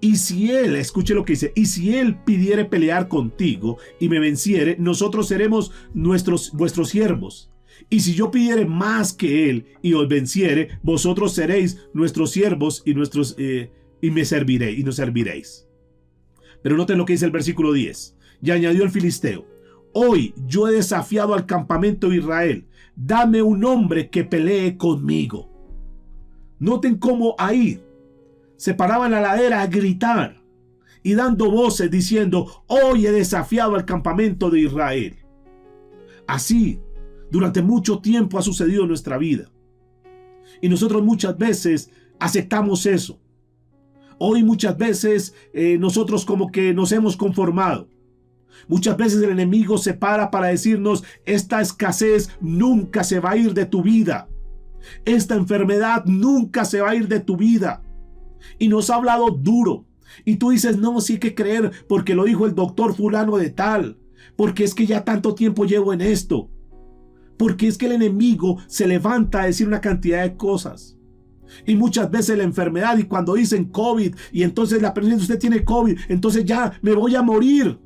Y si él, escuche lo que dice, y si él pidiere pelear contigo y me venciere, nosotros seremos vuestros siervos. Y si yo pidiere más que él y os venciere, vosotros seréis nuestros siervos y me serviréis y nos serviréis. Pero noten lo que dice el versículo 10. Y añadió el filisteo: hoy yo he desafiado al campamento de Israel. Dame un hombre que pelee conmigo. Noten cómo ahí se paraba en la ladera a gritar y dando voces diciendo: hoy he desafiado al campamento de Israel. Así, durante mucho tiempo ha sucedido en nuestra vida. Y nosotros muchas veces aceptamos eso. Hoy muchas veces nosotros como que nos hemos conformado. Muchas veces el enemigo se para decirnos: esta escasez nunca se va a ir de tu vida. Esta enfermedad nunca se va a ir de tu vida. Y nos ha hablado duro. Y tú dices: no, sí hay que creer porque lo dijo el doctor fulano de tal. Porque es que ya tanto tiempo llevo en esto. Porque es que el enemigo se levanta a decir una cantidad de cosas. Y muchas veces la enfermedad, y cuando dicen COVID, y entonces la persona dice: usted tiene COVID, entonces ya me voy a morir.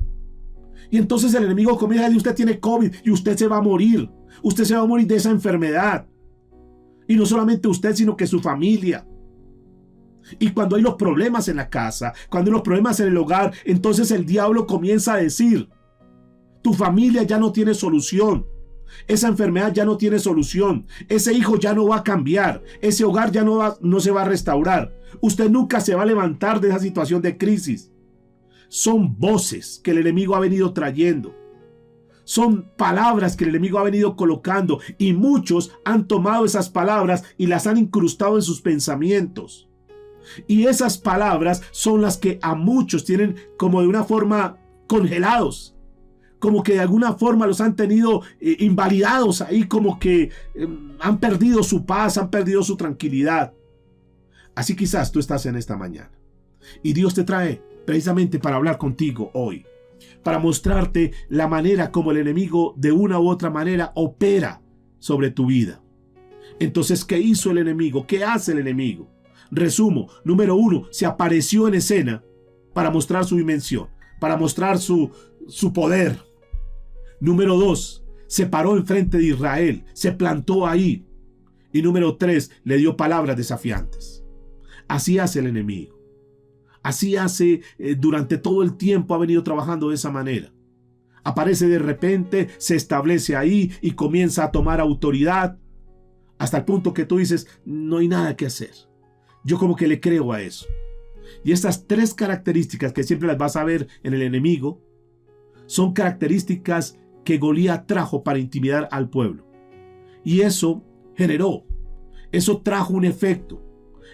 Y entonces el enemigo comienza a decir: usted tiene COVID y usted se va a morir. Usted se va a morir de esa enfermedad. Y no solamente usted, sino que su familia. Y cuando hay los problemas en la casa, cuando hay los problemas en el hogar, entonces el diablo comienza a decir: tu familia ya no tiene solución. Esa enfermedad ya no tiene solución. Ese hijo ya no va a cambiar. Ese hogar ya no se va a restaurar. Usted nunca se va a levantar de esa situación de crisis. Son voces que el enemigo ha venido trayendo. Son palabras que el enemigo ha venido colocando. Y muchos han tomado esas palabras y las han incrustado en sus pensamientos. Y esas palabras son las que a muchos tienen como de una forma congelados. Como que de alguna forma los han tenido invalidados ahí, como que han perdido su paz, han perdido su tranquilidad. Así quizás tú estás en esta mañana. Y Dios te trae precisamente para hablar contigo hoy. Para mostrarte la manera como el enemigo de una u otra manera opera sobre tu vida. Entonces, ¿qué hizo el enemigo? ¿Qué hace el enemigo? Resumo, número 1, se apareció en escena para mostrar su dimensión, para mostrar su poder. Número 2, se paró enfrente de Israel, se plantó ahí. Y número 3, le dio palabras desafiantes. Así hace el enemigo. Así hace durante todo el tiempo, ha venido trabajando de esa manera. Aparece de repente, se establece ahí y comienza a tomar autoridad. Hasta el punto que tú dices: no hay nada que hacer. Yo como que le creo a eso. Y estas 3 características que siempre las vas a ver en el enemigo son características que Goliat trajo para intimidar al pueblo. Y eso trajo un efecto.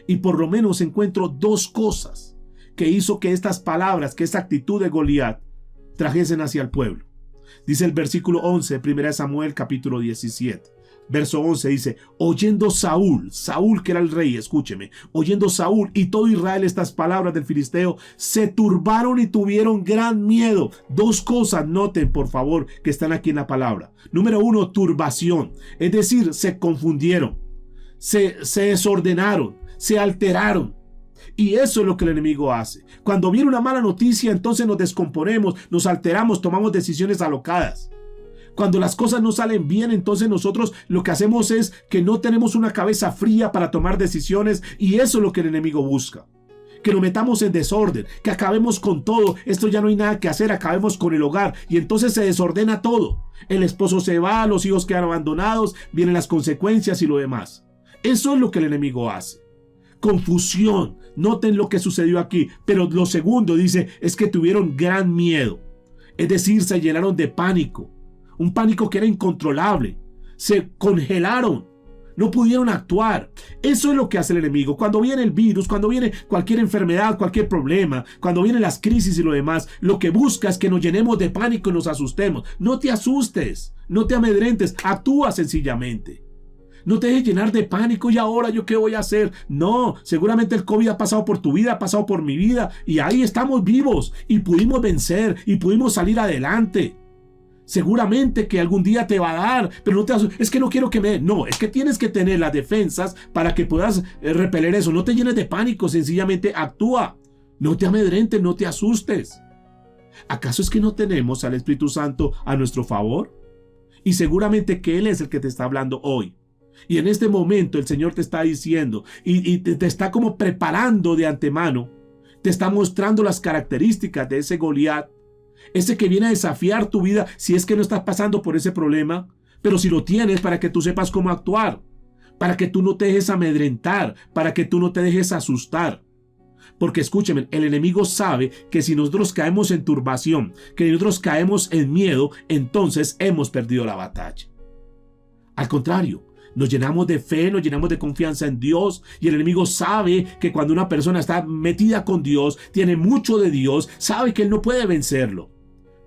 Y por lo menos encuentro 2 cosas que hizo que estas palabras, que esta actitud de Goliat trajesen hacia el pueblo. Dice el versículo 11, 1 Samuel capítulo 17. Verso 11 dice: oyendo Saúl que era el rey, escúcheme, oyendo Saúl y todo Israel estas palabras del filisteo, se turbaron y tuvieron gran miedo. 2 cosas, noten por favor, que están aquí en la palabra. Número 1, turbación, es decir, se confundieron, se desordenaron, se alteraron. Y eso es lo que el enemigo hace. Cuando viene una mala noticia, entonces nos descomponemos, nos alteramos, tomamos decisiones alocadas. Cuando las cosas no salen bien, entonces nosotros lo que hacemos es que no tenemos una cabeza fría para tomar decisiones, y eso es lo que el enemigo busca. Que nos metamos en desorden, que acabemos con todo, esto ya no hay nada que hacer, acabemos con el hogar, y entonces se desordena todo. El esposo se va, los hijos quedan abandonados, vienen las consecuencias y lo demás. Eso es lo que el enemigo hace. Confusión. Noten lo que sucedió aquí. Pero lo segundo dice es que tuvieron gran miedo. Es decir, se llenaron de pánico. Un pánico que era incontrolable. Se congelaron. No pudieron actuar. Eso es lo que hace el enemigo. Cuando viene el virus, cuando viene cualquier enfermedad, cualquier problema, cuando vienen las crisis y lo demás, lo que busca es que nos llenemos de pánico y nos asustemos. No te asustes, no te amedrentes, actúa sencillamente. No te dejes llenar de pánico. ¿Y ahora yo qué voy a hacer? No, seguramente el COVID ha pasado por tu vida, ha pasado por mi vida, y ahí estamos vivos y pudimos vencer y pudimos salir adelante. Seguramente que algún día te va a dar, pero no te asustes. Es que no quiero que me... No, es que tienes que tener las defensas para que puedas repeler eso. No te llenes de pánico, sencillamente actúa. No te amedrentes, no te asustes. ¿Acaso es que no tenemos al Espíritu Santo a nuestro favor? Y seguramente que Él es el que te está hablando hoy. Y en este momento el Señor te está diciendo y te está como preparando de antemano. Te está mostrando las características de ese Goliat. Ese que viene a desafiar tu vida si es que no estás pasando por ese problema. Pero si lo tienes, para que tú sepas cómo actuar. Para que tú no te dejes amedrentar. Para que tú no te dejes asustar. Porque escúcheme, el enemigo sabe que si nosotros caemos en turbación, que nosotros caemos en miedo, entonces hemos perdido la batalla. Al contrario, nos llenamos de fe, nos llenamos de confianza en Dios, y el enemigo sabe que cuando una persona está metida con Dios, tiene mucho de Dios, sabe que él no puede vencerlo.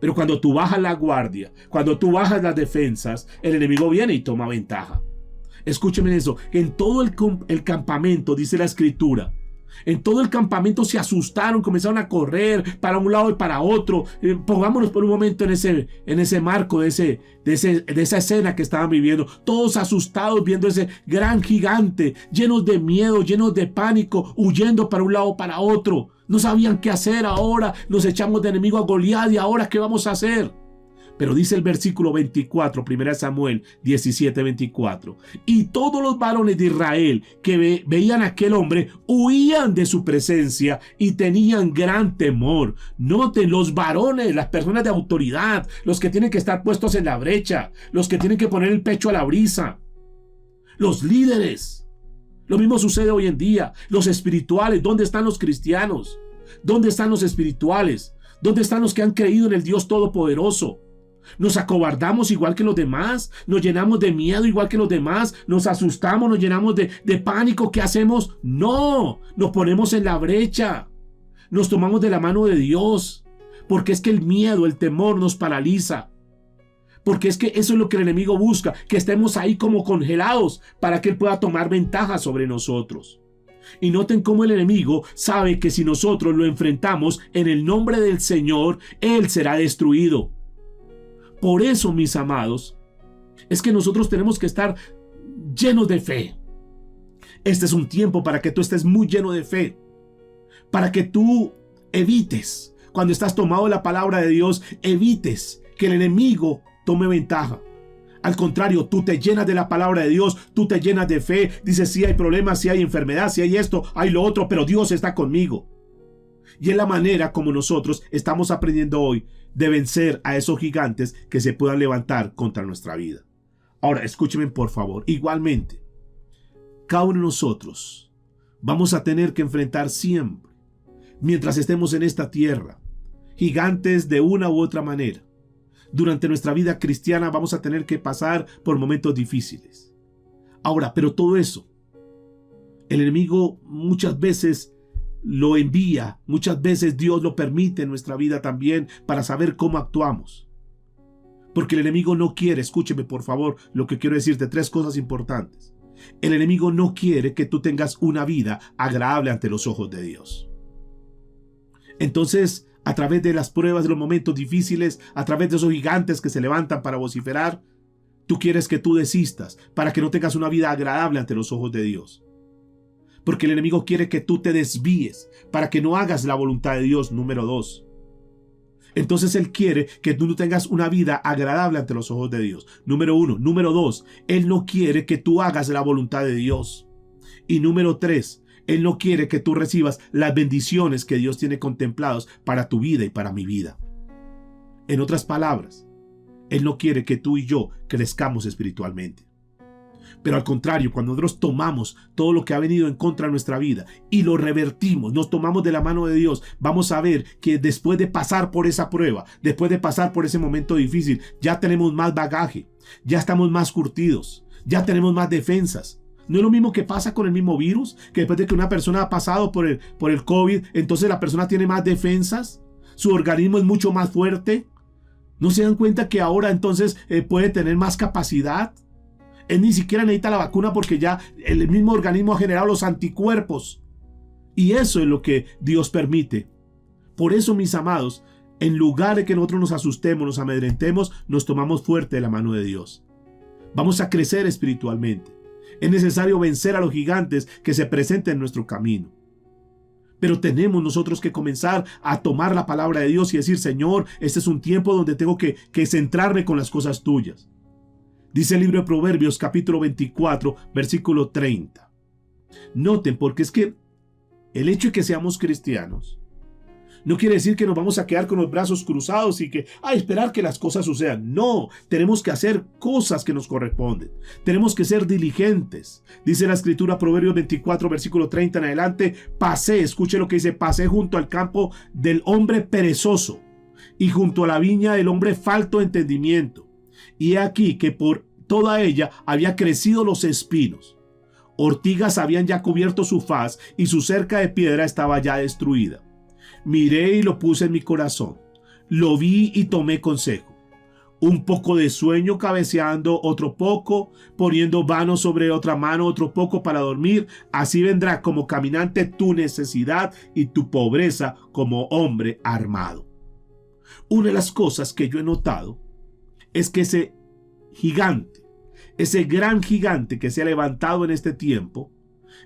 Pero cuando tú bajas la guardia, cuando tú bajas las defensas, el enemigo viene y toma ventaja. Escúcheme eso, en todo el campamento, dice la Escritura, en todo el campamento se asustaron, comenzaron a correr para un lado y para otro. Pongámonos por un momento en ese marco de esa escena que estaban viviendo. Todos asustados viendo ese gran gigante, llenos de miedo, llenos de pánico, huyendo para un lado o para otro. No sabían qué hacer ahora. Nos echamos de enemigo a Goliat y ahora ¿qué vamos a hacer? Pero dice el versículo 24, 1 Samuel 17:24. Y todos los varones de Israel que veían a aquel hombre huían de su presencia y tenían gran temor. Noten, los varones, las personas de autoridad, los que tienen que estar puestos en la brecha, los que tienen que poner el pecho a la brisa, los líderes. Lo mismo sucede hoy en día. Los espirituales, ¿dónde están los cristianos? ¿Dónde están los espirituales? ¿Dónde están los que han creído en el Dios Todopoderoso? Nos acobardamos igual que los demás, nos llenamos de miedo igual que los demás, nos asustamos, nos llenamos de pánico. ¿Qué hacemos? No, nos ponemos en la brecha, nos tomamos de la mano de Dios, porque es que el miedo, el temor nos paraliza, porque es que eso es lo que el enemigo busca, que estemos ahí como congelados para que él pueda tomar ventaja sobre nosotros. Y noten cómo el enemigo sabe que si nosotros lo enfrentamos en el nombre del Señor, él será destruido. Por eso, mis amados, es que nosotros tenemos que estar llenos de fe. Este es un tiempo para que tú estés muy lleno de fe, para que tú evites, cuando estás tomado de la palabra de Dios, evites que el enemigo tome ventaja. Al contrario, tú te llenas de la palabra de Dios, tú te llenas de fe, dices, sí hay problemas, sí hay enfermedad, sí hay esto, hay lo otro, pero Dios está conmigo. Y es la manera como nosotros estamos aprendiendo hoy de vencer a esos gigantes que se puedan levantar contra nuestra vida. Ahora, escúchenme por favor. Igualmente, cada uno de nosotros vamos a tener que enfrentar siempre, mientras estemos en esta tierra, gigantes de una u otra manera. Durante nuestra vida cristiana vamos a tener que pasar por momentos difíciles. Ahora, pero todo eso, el enemigo muchas veces lo envía, muchas veces Dios lo permite en nuestra vida también para saber cómo actuamos. Porque el enemigo no quiere, escúcheme por favor, lo que quiero decirte, 3 cosas importantes. El enemigo no quiere que tú tengas una vida agradable ante los ojos de Dios. Entonces, a través de las pruebas, de los momentos difíciles, a través de esos gigantes que se levantan para vociferar, tú quieres que tú desistas para que no tengas una vida agradable ante los ojos de Dios. Porque el enemigo quiere que tú te desvíes para que no hagas la voluntad de Dios, número 2. Entonces él quiere que tú no tengas una vida agradable ante los ojos de Dios, número 1. Número 2, él no quiere que tú hagas la voluntad de Dios. Y número 3, él no quiere que tú recibas las bendiciones que Dios tiene contempladas para tu vida y para mi vida. En otras palabras, él no quiere que tú y yo crezcamos espiritualmente. Pero al contrario, cuando nosotros tomamos todo lo que ha venido en contra de nuestra vida y lo revertimos, nos tomamos de la mano de Dios, vamos a ver que después de pasar por esa prueba, después de pasar por ese momento difícil, ya tenemos más bagaje, ya estamos más curtidos, ya tenemos más defensas. ¿No es lo mismo que pasa con el mismo virus? Que después de que una persona ha pasado por el COVID, entonces la persona tiene más defensas, su organismo es mucho más fuerte. ¿No se dan cuenta que ahora entonces puede tener más capacidad? Él ni siquiera necesita la vacuna porque ya el mismo organismo ha generado los anticuerpos. Y eso es lo que Dios permite. Por eso, mis amados, en lugar de que nosotros nos asustemos, nos amedrentemos, nos tomamos fuerte de la mano de Dios. Vamos a crecer espiritualmente. Es necesario vencer a los gigantes que se presenten en nuestro camino. Pero tenemos nosotros que comenzar a tomar la palabra de Dios y decir, Señor, este es un tiempo donde tengo que centrarme con las cosas tuyas. Dice el libro de Proverbios, capítulo 24, versículo 30. Noten, porque es que el hecho de que seamos cristianos no quiere decir que nos vamos a quedar con los brazos cruzados y que esperar que las cosas sucedan. No, tenemos que hacer cosas que nos corresponden. Tenemos que ser diligentes. Dice la escritura, Proverbios 24, versículo 30 en adelante, pasé, escuche lo que dice, pasé junto al campo del hombre perezoso y junto a la viña del hombre falto de entendimiento. Y he aquí que por toda ella había crecido los espinos. Ortigas habían ya cubierto su faz y su cerca de piedra estaba ya destruida. Miré y lo puse en mi corazón. Lo vi y tomé consejo. Un poco de sueño cabeceando, otro poco, poniendo mano sobre otra mano, otro poco para dormir. Así vendrá como caminante tu necesidad y tu pobreza como hombre armado. Una de las cosas que yo he notado es que ese gigante, ese gran gigante que se ha levantado en este tiempo,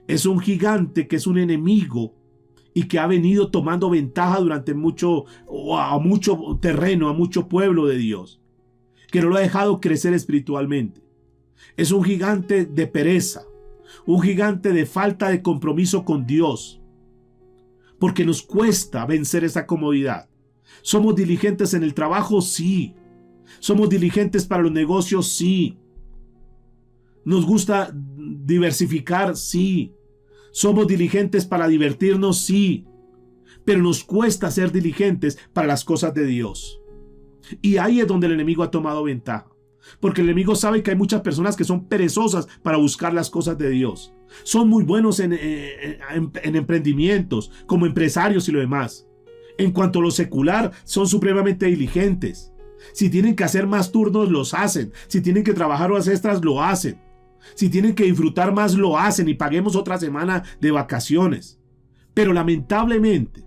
es un gigante que es un enemigo y que ha venido tomando ventaja durante mucho terreno, a mucho pueblo de Dios, que no lo ha dejado crecer espiritualmente. Es un gigante de pereza, un gigante de falta de compromiso con Dios, porque nos cuesta vencer esa comodidad. ¿Somos diligentes en el trabajo? Sí. ¿Somos diligentes para los negocios? Sí. ¿Nos gusta diversificar? Sí. ¿Somos diligentes para divertirnos? Sí. Pero nos cuesta ser diligentes para las cosas de Dios. Y ahí es donde el enemigo ha tomado ventaja. Porque el enemigo sabe que hay muchas personas que son perezosas para buscar las cosas de Dios. Son muy buenos en emprendimientos, como empresarios y lo demás. En cuanto a lo secular, son supremamente diligentes. Si tienen que hacer más turnos, los hacen. Si tienen que trabajar horas extras, lo hacen. Si tienen que disfrutar más, lo hacen y paguemos otra semana de vacaciones. Pero lamentablemente,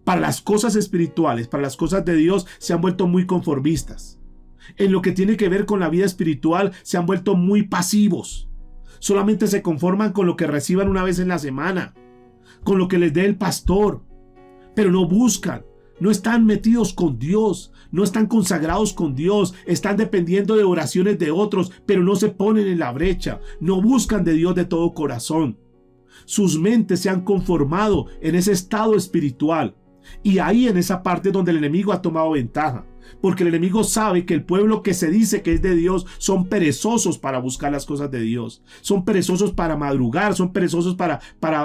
para las cosas espirituales, para las cosas de Dios, se han vuelto muy conformistas. En lo que tiene que ver con la vida espiritual, se han vuelto muy pasivos. Solamente se conforman con lo que reciban una vez en la semana, con lo que les dé el pastor. Pero no buscan, no están metidos con Dios, no están consagrados con Dios, están dependiendo de oraciones de otros, pero no se ponen en la brecha, no buscan de Dios de todo corazón. Sus mentes se han conformado en ese estado espiritual. Y ahí en esa parte donde el enemigo ha tomado ventaja. Porque el enemigo sabe que el pueblo que se dice que es de Dios son perezosos para buscar las cosas de Dios. Son perezosos para madrugar, son perezosos para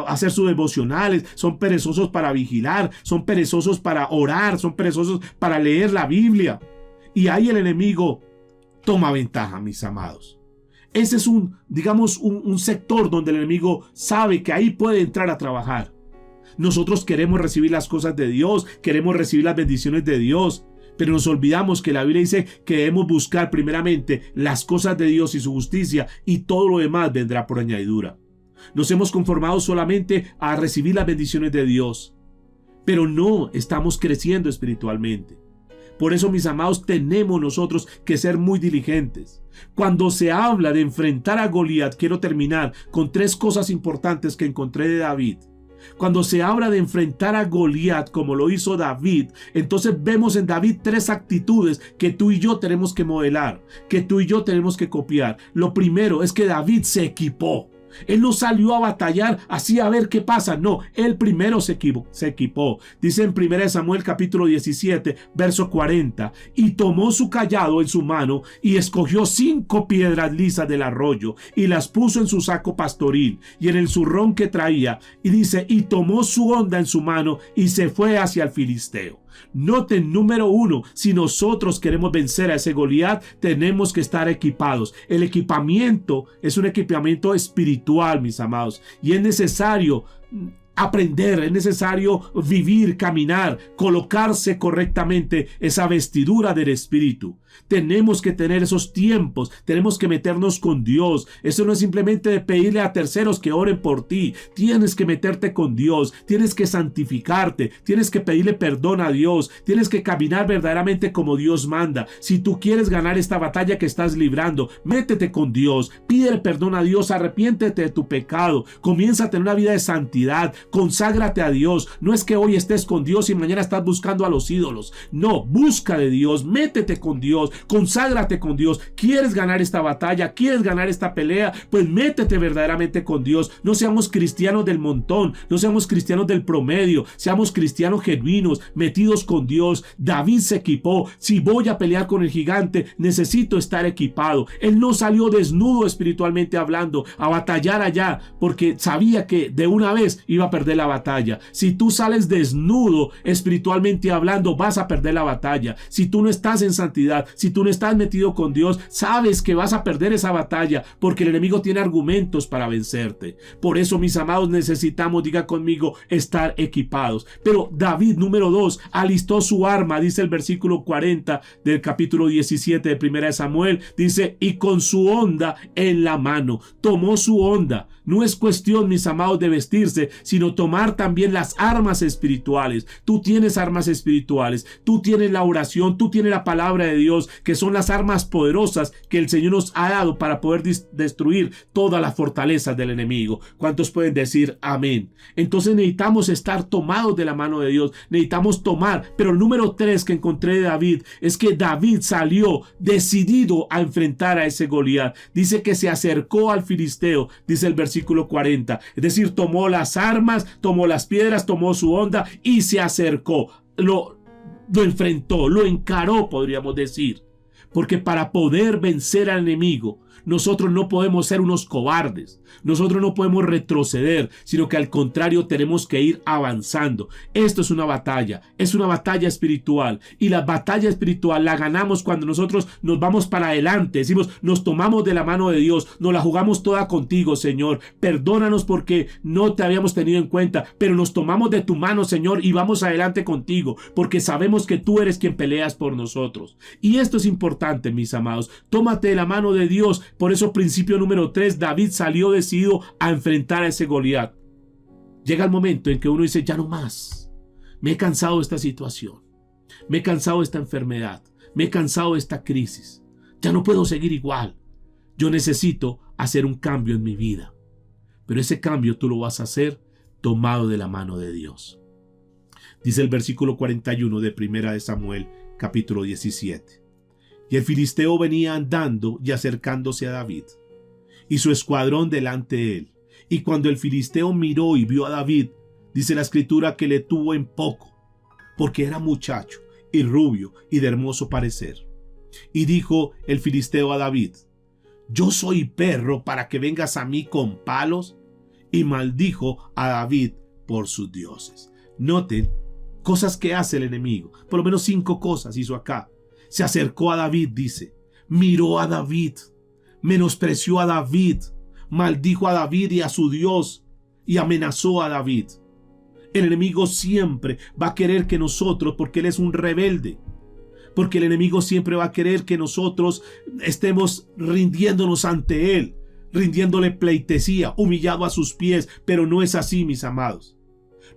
hacer sus devocionales, son perezosos para vigilar, son perezosos para orar, son perezosos para leer la Biblia. Y ahí el enemigo toma ventaja, mis amados. Ese es un sector donde el enemigo sabe que ahí puede entrar a trabajar. Nosotros queremos recibir las cosas de Dios, queremos recibir las bendiciones de Dios, pero nos olvidamos que la Biblia dice que debemos buscar primeramente las cosas de Dios y su justicia, y todo lo demás vendrá por añadidura. Nos hemos conformado solamente a recibir las bendiciones de Dios, pero no estamos creciendo espiritualmente. Por eso, mis amados, tenemos nosotros que ser muy diligentes. Cuando se habla de enfrentar a Goliat, quiero terminar con 3 cosas importantes que encontré de David. Cuando se habla de enfrentar a Goliat como lo hizo David, entonces vemos en David 3 actitudes que tú y yo tenemos que modelar, que tú y yo tenemos que copiar. Lo primero es que David se equipó. Él no salió a batallar así a ver qué pasa. No, él primero se equipó. Dice en 1 Samuel capítulo 17, verso 40. Y tomó su callado en su mano y escogió 5 piedras lisas del arroyo y las puso en su saco pastoril y en el zurrón que traía. Y dice, y tomó su honda en su mano y se fue hacia el filisteo. Noten, número 1, si nosotros queremos vencer a ese Goliat, tenemos que estar equipados. El equipamiento es un equipamiento espiritual, mis amados, y es necesario aprender, es necesario vivir, caminar, colocarse correctamente esa vestidura del Espíritu. Tenemos que tener esos tiempos, tenemos que meternos con Dios. Eso no es simplemente de pedirle a terceros que oren por ti. Tienes que meterte con Dios, tienes que santificarte, tienes que pedirle perdón a Dios, tienes que caminar verdaderamente como Dios manda. Si tú quieres ganar esta batalla que estás librando, métete con Dios, pídele perdón a Dios, arrepiéntete de tu pecado, comienza a tener una vida de santidad, conságrate a Dios. No es que hoy estés con Dios y mañana estás buscando a los ídolos. No, busca de Dios, métete con Dios, conságrate con Dios. ¿Quieres ganar esta batalla? ¿Quieres ganar esta pelea? Pues métete verdaderamente con Dios. No seamos cristianos del montón, no seamos cristianos del promedio, seamos cristianos genuinos, metidos con Dios. David se equipó. Si voy a pelear con el gigante, necesito estar equipado. Él no salió desnudo espiritualmente hablando a batallar allá porque sabía que de una vez iba a perder la batalla. Si tú sales desnudo espiritualmente hablando, vas a perder la batalla. Si tú no estás en santidad, si tú no estás metido con Dios, sabes que vas a perder esa batalla porque el enemigo tiene argumentos para vencerte. Por eso, mis amados, necesitamos, diga conmigo, estar equipados. Pero David, número 2, alistó su arma, dice el versículo 40 del capítulo 17 de Primera de Samuel, dice, y con su honda en la mano, tomó su honda. No es cuestión, mis amados, de vestirse, sino tomar también las armas espirituales. Tú tienes armas espirituales, tú tienes la oración, tú tienes la palabra de Dios, que son las armas poderosas que el Señor nos ha dado para poder destruir todas las fortalezas del enemigo. ¿Cuántos pueden decir amén? Entonces necesitamos estar tomados de la mano de Dios, necesitamos tomar. Pero el número 3 que encontré de David es que David salió decidido a enfrentar a ese Goliat. Dice que se acercó al filisteo, dice el versículo 40, es decir, tomó las armas, tomó las piedras, tomó su honda y se acercó, lo enfrentó, lo encaró, podríamos decir, porque para poder vencer al enemigo, nosotros no podemos ser unos cobardes, nosotros no podemos retroceder, sino que al contrario tenemos que ir avanzando. Esto es una batalla espiritual, y la batalla espiritual la ganamos cuando nosotros nos vamos para adelante, decimos, nos tomamos de la mano de Dios, nos la jugamos toda contigo, Señor, perdónanos porque no te habíamos tenido en cuenta, pero nos tomamos de tu mano, Señor, y vamos adelante contigo, porque sabemos que tú eres quien peleas por nosotros. Y esto es importante, mis amados, tómate de la mano de Dios. Por eso, principio número 3, David salió decidido a enfrentar a ese Goliat. Llega el momento en que uno dice, ya no más, me he cansado de esta situación, me he cansado de esta enfermedad, me he cansado de esta crisis, ya no puedo seguir igual, yo necesito hacer un cambio en mi vida. Pero ese cambio tú lo vas a hacer tomado de la mano de Dios. Dice el versículo 41 de Primera de Samuel, capítulo 17. Y el filisteo venía andando y acercándose a David, y su escuadrón delante de él. Y cuando el filisteo miró y vio a David, dice la escritura que le tuvo en poco, porque era muchacho y rubio y de hermoso parecer. Y dijo el filisteo a David, yo soy perro para que vengas a mí con palos. Y maldijo a David por sus dioses. Noten cosas que hace el enemigo. Por lo menos 5 cosas hizo acá. Se acercó a David, dice, miró a David, menospreció a David, maldijo a David y a su Dios y amenazó a David. El enemigo siempre va a querer que nosotros, porque él es un rebelde, porque el enemigo siempre va a querer que nosotros estemos rindiéndonos ante él, rindiéndole pleitesía, humillado a sus pies, pero no es así, mis amados.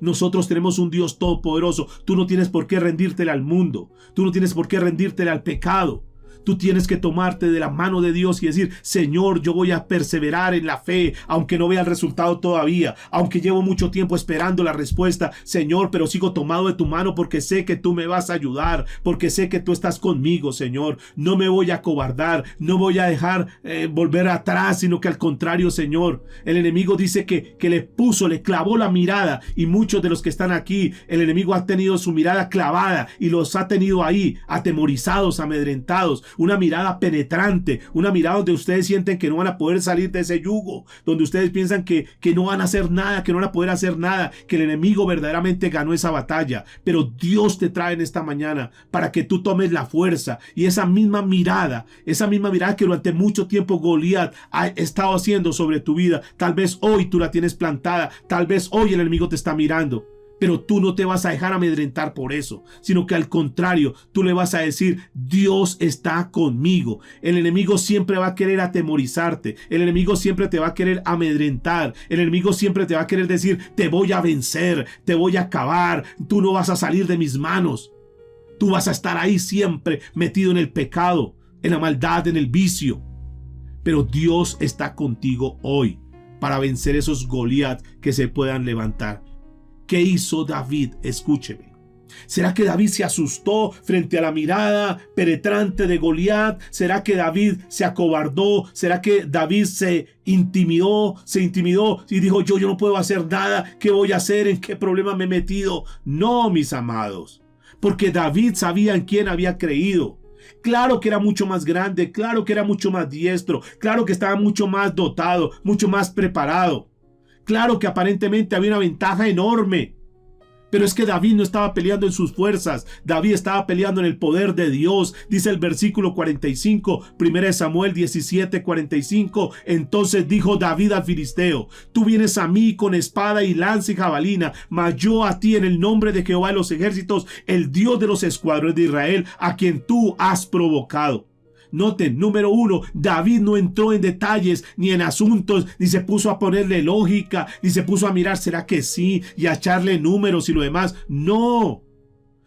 Nosotros tenemos un Dios todopoderoso. Tú no tienes por qué rendírtele al mundo. Tú no tienes por qué rendírtele al pecado. Tú tienes que tomarte de la mano de Dios y decir, Señor, yo voy a perseverar en la fe, aunque no vea el resultado todavía, aunque llevo mucho tiempo esperando la respuesta, Señor, pero sigo tomado de tu mano porque sé que tú me vas a ayudar, porque sé que tú estás conmigo, Señor. No me voy a acobardar, no voy a dejar volver atrás, sino que al contrario, Señor. El enemigo dice que le clavó la mirada, y muchos de los que están aquí, el enemigo ha tenido su mirada clavada y los ha tenido ahí, atemorizados, amedrentados. Una mirada penetrante, una mirada donde ustedes sienten que no van a poder salir de ese yugo, donde ustedes piensan que no van a hacer nada, que no van a poder hacer nada, que el enemigo verdaderamente ganó esa batalla. Pero Dios te trae en esta mañana para que tú tomes la fuerza y esa misma mirada que durante mucho tiempo Goliat ha estado haciendo sobre tu vida, tal vez hoy tú la tienes plantada, tal vez hoy el enemigo te está mirando. Pero tú no te vas a dejar amedrentar por eso, sino que al contrario, tú le vas a decir, Dios está conmigo. El enemigo siempre va a querer atemorizarte, el enemigo siempre te va a querer amedrentar, el enemigo siempre te va a querer decir, te voy a vencer, te voy a acabar, tú no vas a salir de mis manos. Tú vas a estar ahí siempre metido en el pecado, en la maldad, en el vicio. Pero Dios está contigo hoy para vencer esos Goliat que se puedan levantar. ¿Qué hizo David? Escúcheme. ¿Será que David se asustó frente a la mirada penetrante de Goliat? ¿Será que David se acobardó? ¿Será que David se intimidó y dijo, yo no puedo hacer nada? ¿Qué voy a hacer? ¿En qué problema me he metido? No, mis amados, porque David sabía en quién había creído. Claro que era mucho más grande, claro que era mucho más diestro, claro que estaba mucho más dotado, mucho más preparado. Claro que aparentemente había una ventaja enorme, pero es que David no estaba peleando en sus fuerzas, David estaba peleando en el poder de Dios. Dice el versículo 45, 1 Samuel 17:45, entonces dijo David al filisteo, tú vienes a mí con espada y lanza y jabalina, mas yo a ti en el nombre de Jehová de los ejércitos, el Dios de los escuadrones de Israel, a quien tú has provocado. Noten, número 1, David no entró en detalles ni en asuntos, ni se puso a ponerle lógica, ni se puso a mirar, ¿será que sí? Y a echarle números y lo demás. No,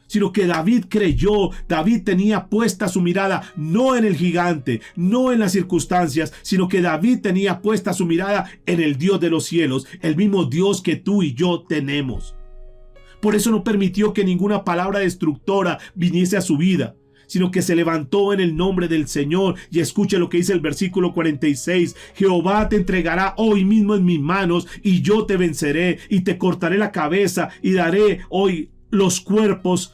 sino que David creyó, David tenía puesta su mirada no en el gigante, no en las circunstancias, sino que David tenía puesta su mirada en el Dios de los cielos, el mismo Dios que tú y yo tenemos. Por eso no permitió que ninguna palabra destructora viniese a su vida, sino que se levantó en el nombre del Señor. Y escuche lo que dice el versículo 46. Jehová te entregará hoy mismo en mis manos, y yo te venceré, y te cortaré la cabeza, y daré hoy los cuerpos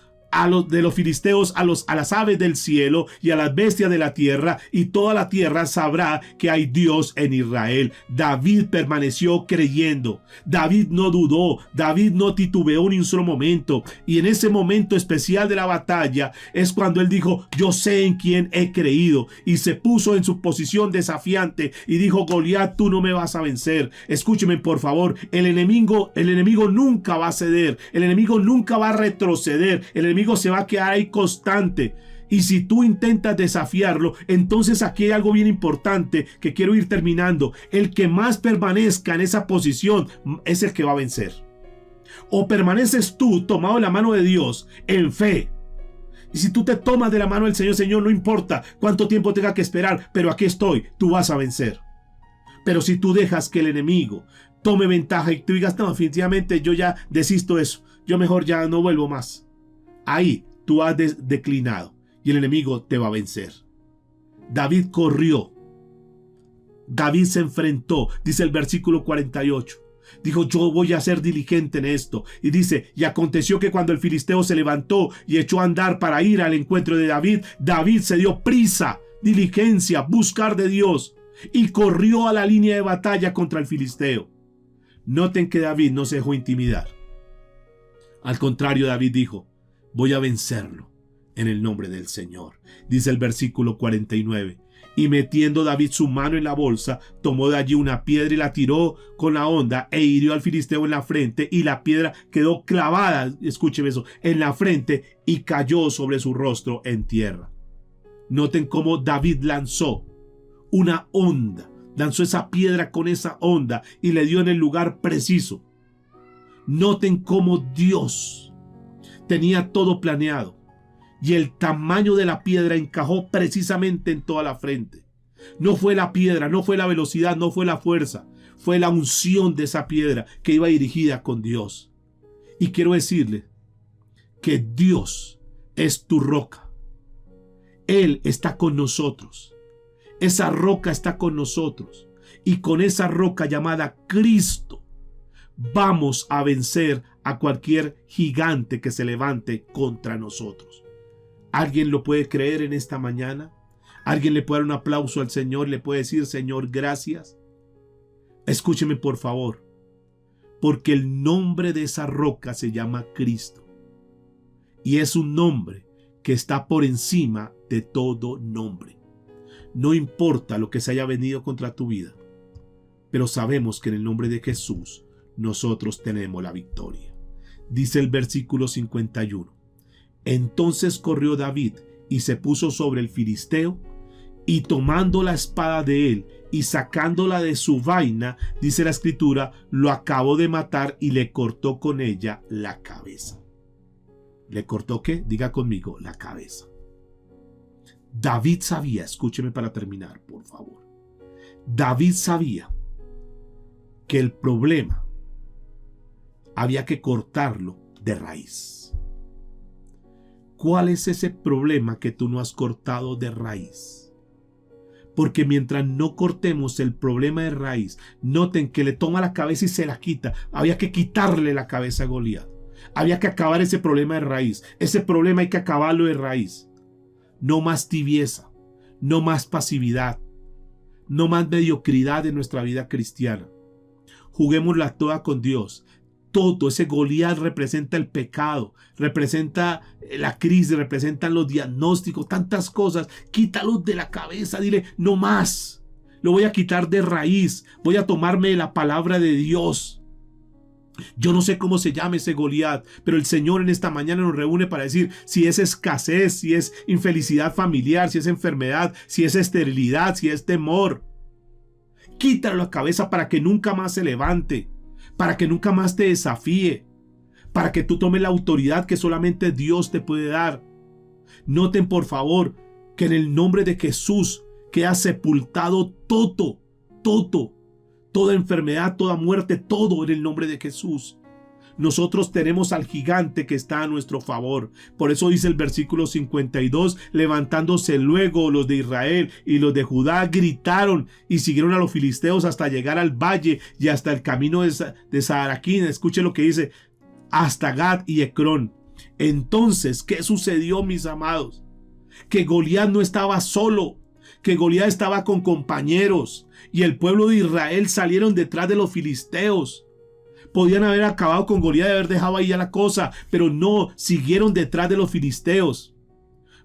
de los filisteos a las aves del cielo y a las bestias de la tierra, y toda la tierra sabrá que hay Dios en Israel. David permaneció creyendo, David no dudó, David no titubeó ni un solo momento, y en ese momento especial de la batalla es cuando él dijo, yo sé en quién he creído, y se puso en su posición desafiante y dijo, Goliat, tú no me vas a vencer. Escúcheme por favor, el enemigo nunca va a ceder, el enemigo nunca va a retroceder, el enemigo se va a quedar ahí constante. Y si tú intentas desafiarlo, entonces aquí hay algo bien importante que quiero ir terminando. El que más permanezca en esa posición es el que va a vencer. O permaneces tú tomado de la mano de Dios en fe. Y si tú te tomas de la mano del Señor, Señor, no importa cuánto tiempo tenga que esperar, pero aquí estoy, tú vas a vencer. Pero si tú dejas que el enemigo tome ventaja y tú digas, no, definitivamente yo ya desisto de eso, yo mejor ya no vuelvo más, ahí tú has declinado y el enemigo te va a vencer. David corrió, David se enfrentó, dice el versículo 48. Dijo, yo voy a ser diligente en esto. Y dice, y aconteció que cuando el filisteo se levantó y echó a andar para ir al encuentro de David, David se dio prisa, diligencia, buscar de Dios, y corrió a la línea de batalla contra el filisteo. Noten que David no se dejó intimidar. Al contrario, David dijo, voy a vencerlo en el nombre del Señor. Dice el versículo 49. Y metiendo David su mano en la bolsa, tomó de allí una piedra y la tiró con la honda e hirió al filisteo en la frente, y la piedra quedó clavada, escúcheme eso, en la frente, y cayó sobre su rostro en tierra. Noten cómo David lanzó una honda, lanzó esa piedra con esa honda y le dio en el lugar preciso. Noten cómo Dios tenía todo planeado y el tamaño de la piedra encajó precisamente en toda la frente. No fue la piedra, no fue la velocidad, no fue la fuerza, fue la unción de esa piedra que iba dirigida con Dios. Y quiero decirle que Dios es tu roca. Él está con nosotros. Esa roca está con nosotros. Y con esa roca llamada Cristo vamos a vencer a cualquier gigante que se levante contra nosotros. ¿Alguien lo puede creer en esta mañana? ¿Alguien le puede dar un aplauso al Señor? ¿Le puede decir, Señor, gracias? Escúcheme por favor, porque el nombre de esa roca se llama Cristo. Y es un nombre que está por encima de todo nombre. No importa lo que se haya venido contra tu vida, pero sabemos que en el nombre de Jesús nosotros tenemos la victoria. Dice el versículo 51. Entonces corrió David y se puso sobre el filisteo, y tomando la espada de él y sacándola de su vaina, dice la escritura, lo acabó de matar y le cortó con ella la cabeza. ¿Le cortó qué? Diga conmigo, la cabeza. David sabía, escúcheme para terminar, por favor. David sabía que el problema había que cortarlo de raíz. ¿Cuál es ese problema que tú no has cortado de raíz? Porque mientras no cortemos el problema de raíz, noten que le toma la cabeza y se la quita. Había que quitarle la cabeza a Goliat. Había que acabar ese problema de raíz. Ese problema hay que acabarlo de raíz. No más tibieza, no más pasividad, no más mediocridad en nuestra vida cristiana. Juguémosla toda con Dios. Todo ese Goliat representa el pecado, representa la crisis, representan los diagnósticos, tantas cosas. Quítalos de la cabeza, dile, no más. Lo voy a quitar de raíz, voy a tomarme la palabra de Dios. Yo no sé cómo se llama ese Goliat, pero el Señor en esta mañana nos reúne para decir si es escasez, si es infelicidad familiar, si es enfermedad, si es esterilidad, si es temor. Quítalo de la cabeza para que nunca más se levante, para que nunca más te desafíe, para que tú tomes la autoridad que solamente Dios te puede dar. Noten por favor que en el nombre de Jesús queda sepultado toda enfermedad, toda muerte, todo en el nombre de Jesús. Nosotros tenemos al gigante que está a nuestro favor. Por eso dice el versículo 52, levantándose luego los de Israel y los de Judá gritaron y siguieron a los filisteos hasta llegar al valle y hasta el camino de Saharaquín. Escuche lo que dice, hasta Gad y Ecrón. Entonces, ¿qué sucedió, mis amados? Que Goliat no estaba solo, que Goliat estaba con compañeros y el pueblo de Israel salieron detrás de los filisteos. Podían haber acabado con Goliat y haber dejado ahí ya la cosa, pero no, siguieron detrás de los filisteos.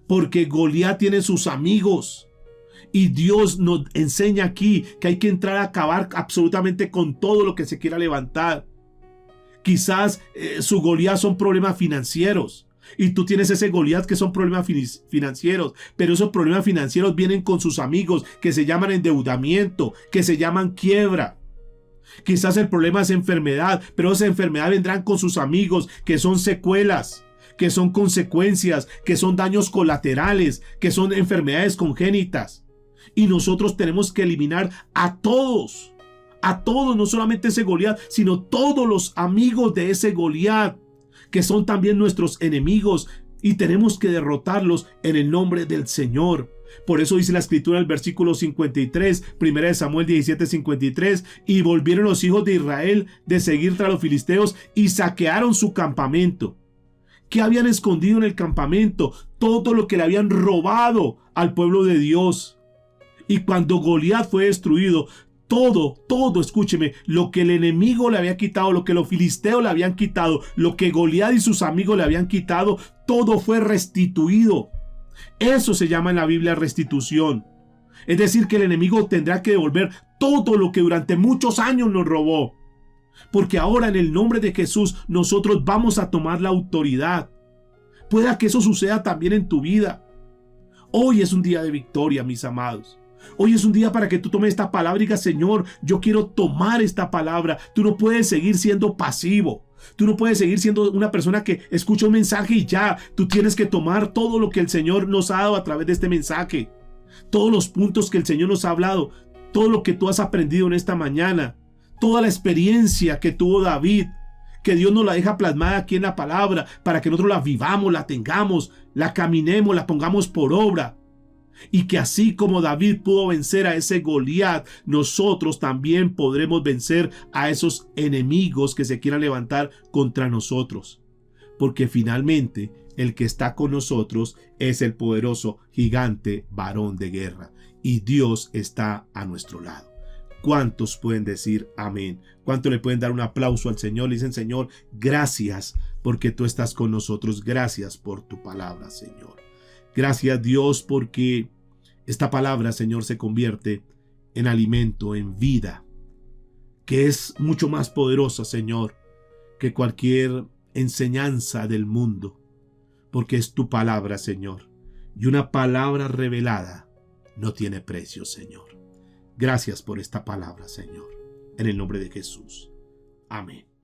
Porque Goliat tiene sus amigos. Y Dios nos enseña aquí que hay que entrar a acabar absolutamente con todo lo que se quiera levantar. Quizás su Goliat son problemas financieros. Y tú tienes ese Goliat que son problemas financieros. Pero esos problemas financieros vienen con sus amigos que se llaman endeudamiento, que se llaman quiebra. Quizás el problema es enfermedad, pero esa enfermedad vendrán con sus amigos, que son secuelas, que son consecuencias, que son daños colaterales, que son enfermedades congénitas. Y nosotros tenemos que eliminar a todos, no solamente ese Goliat, sino todos los amigos de ese Goliat, que son también nuestros enemigos, y tenemos que derrotarlos en el nombre del Señor. Por eso dice la escritura en el versículo 53, 1 Samuel 17:53, y volvieron los hijos de Israel de seguir tras los filisteos y saquearon su campamento. ¿Qué habían escondido en el campamento? Todo lo que le habían robado al pueblo de Dios. Y cuando Goliat fue destruido, todo, escúcheme, lo que el enemigo le había quitado, lo que los filisteos le habían quitado, lo que Goliat y sus amigos le habían quitado, todo fue restituido. Eso se llama en la Biblia restitución. Es decir, que el enemigo tendrá que devolver todo lo que durante muchos años nos robó. Porque ahora en el nombre de Jesús nosotros vamos a tomar la autoridad. Pueda que eso suceda también en tu vida. Hoy es un día de victoria, mis amados. Hoy es un día para que tú tomes esta palabra y digas, Señor, yo quiero tomar esta palabra. Tú no puedes seguir siendo pasivo. Tú no puedes seguir siendo una persona que escucha un mensaje y ya. Tú tienes que tomar todo lo que el Señor nos ha dado a través de este mensaje. Todos los puntos que el Señor nos ha hablado. Todo lo que tú has aprendido en esta mañana. Toda la experiencia que tuvo David. Que Dios nos la deja plasmada aquí en la palabra para que nosotros la vivamos, la tengamos, la caminemos, la pongamos por obra. Y que así como David pudo vencer a ese Goliat, nosotros también podremos vencer a esos enemigos que se quieran levantar contra nosotros. Porque finalmente el que está con nosotros es el poderoso gigante varón de guerra. Y Dios está a nuestro lado. ¿Cuántos pueden decir amén? ¿Cuántos le pueden dar un aplauso al Señor? Le dicen, Señor, gracias porque tú estás con nosotros. Gracias por tu palabra, Señor. Gracias, Dios, porque esta palabra, Señor, se convierte en alimento, en vida, que es mucho más poderosa, Señor, que cualquier enseñanza del mundo, porque es tu palabra, Señor, y una palabra revelada no tiene precio, Señor. Gracias por esta palabra, Señor, en el nombre de Jesús. Amén.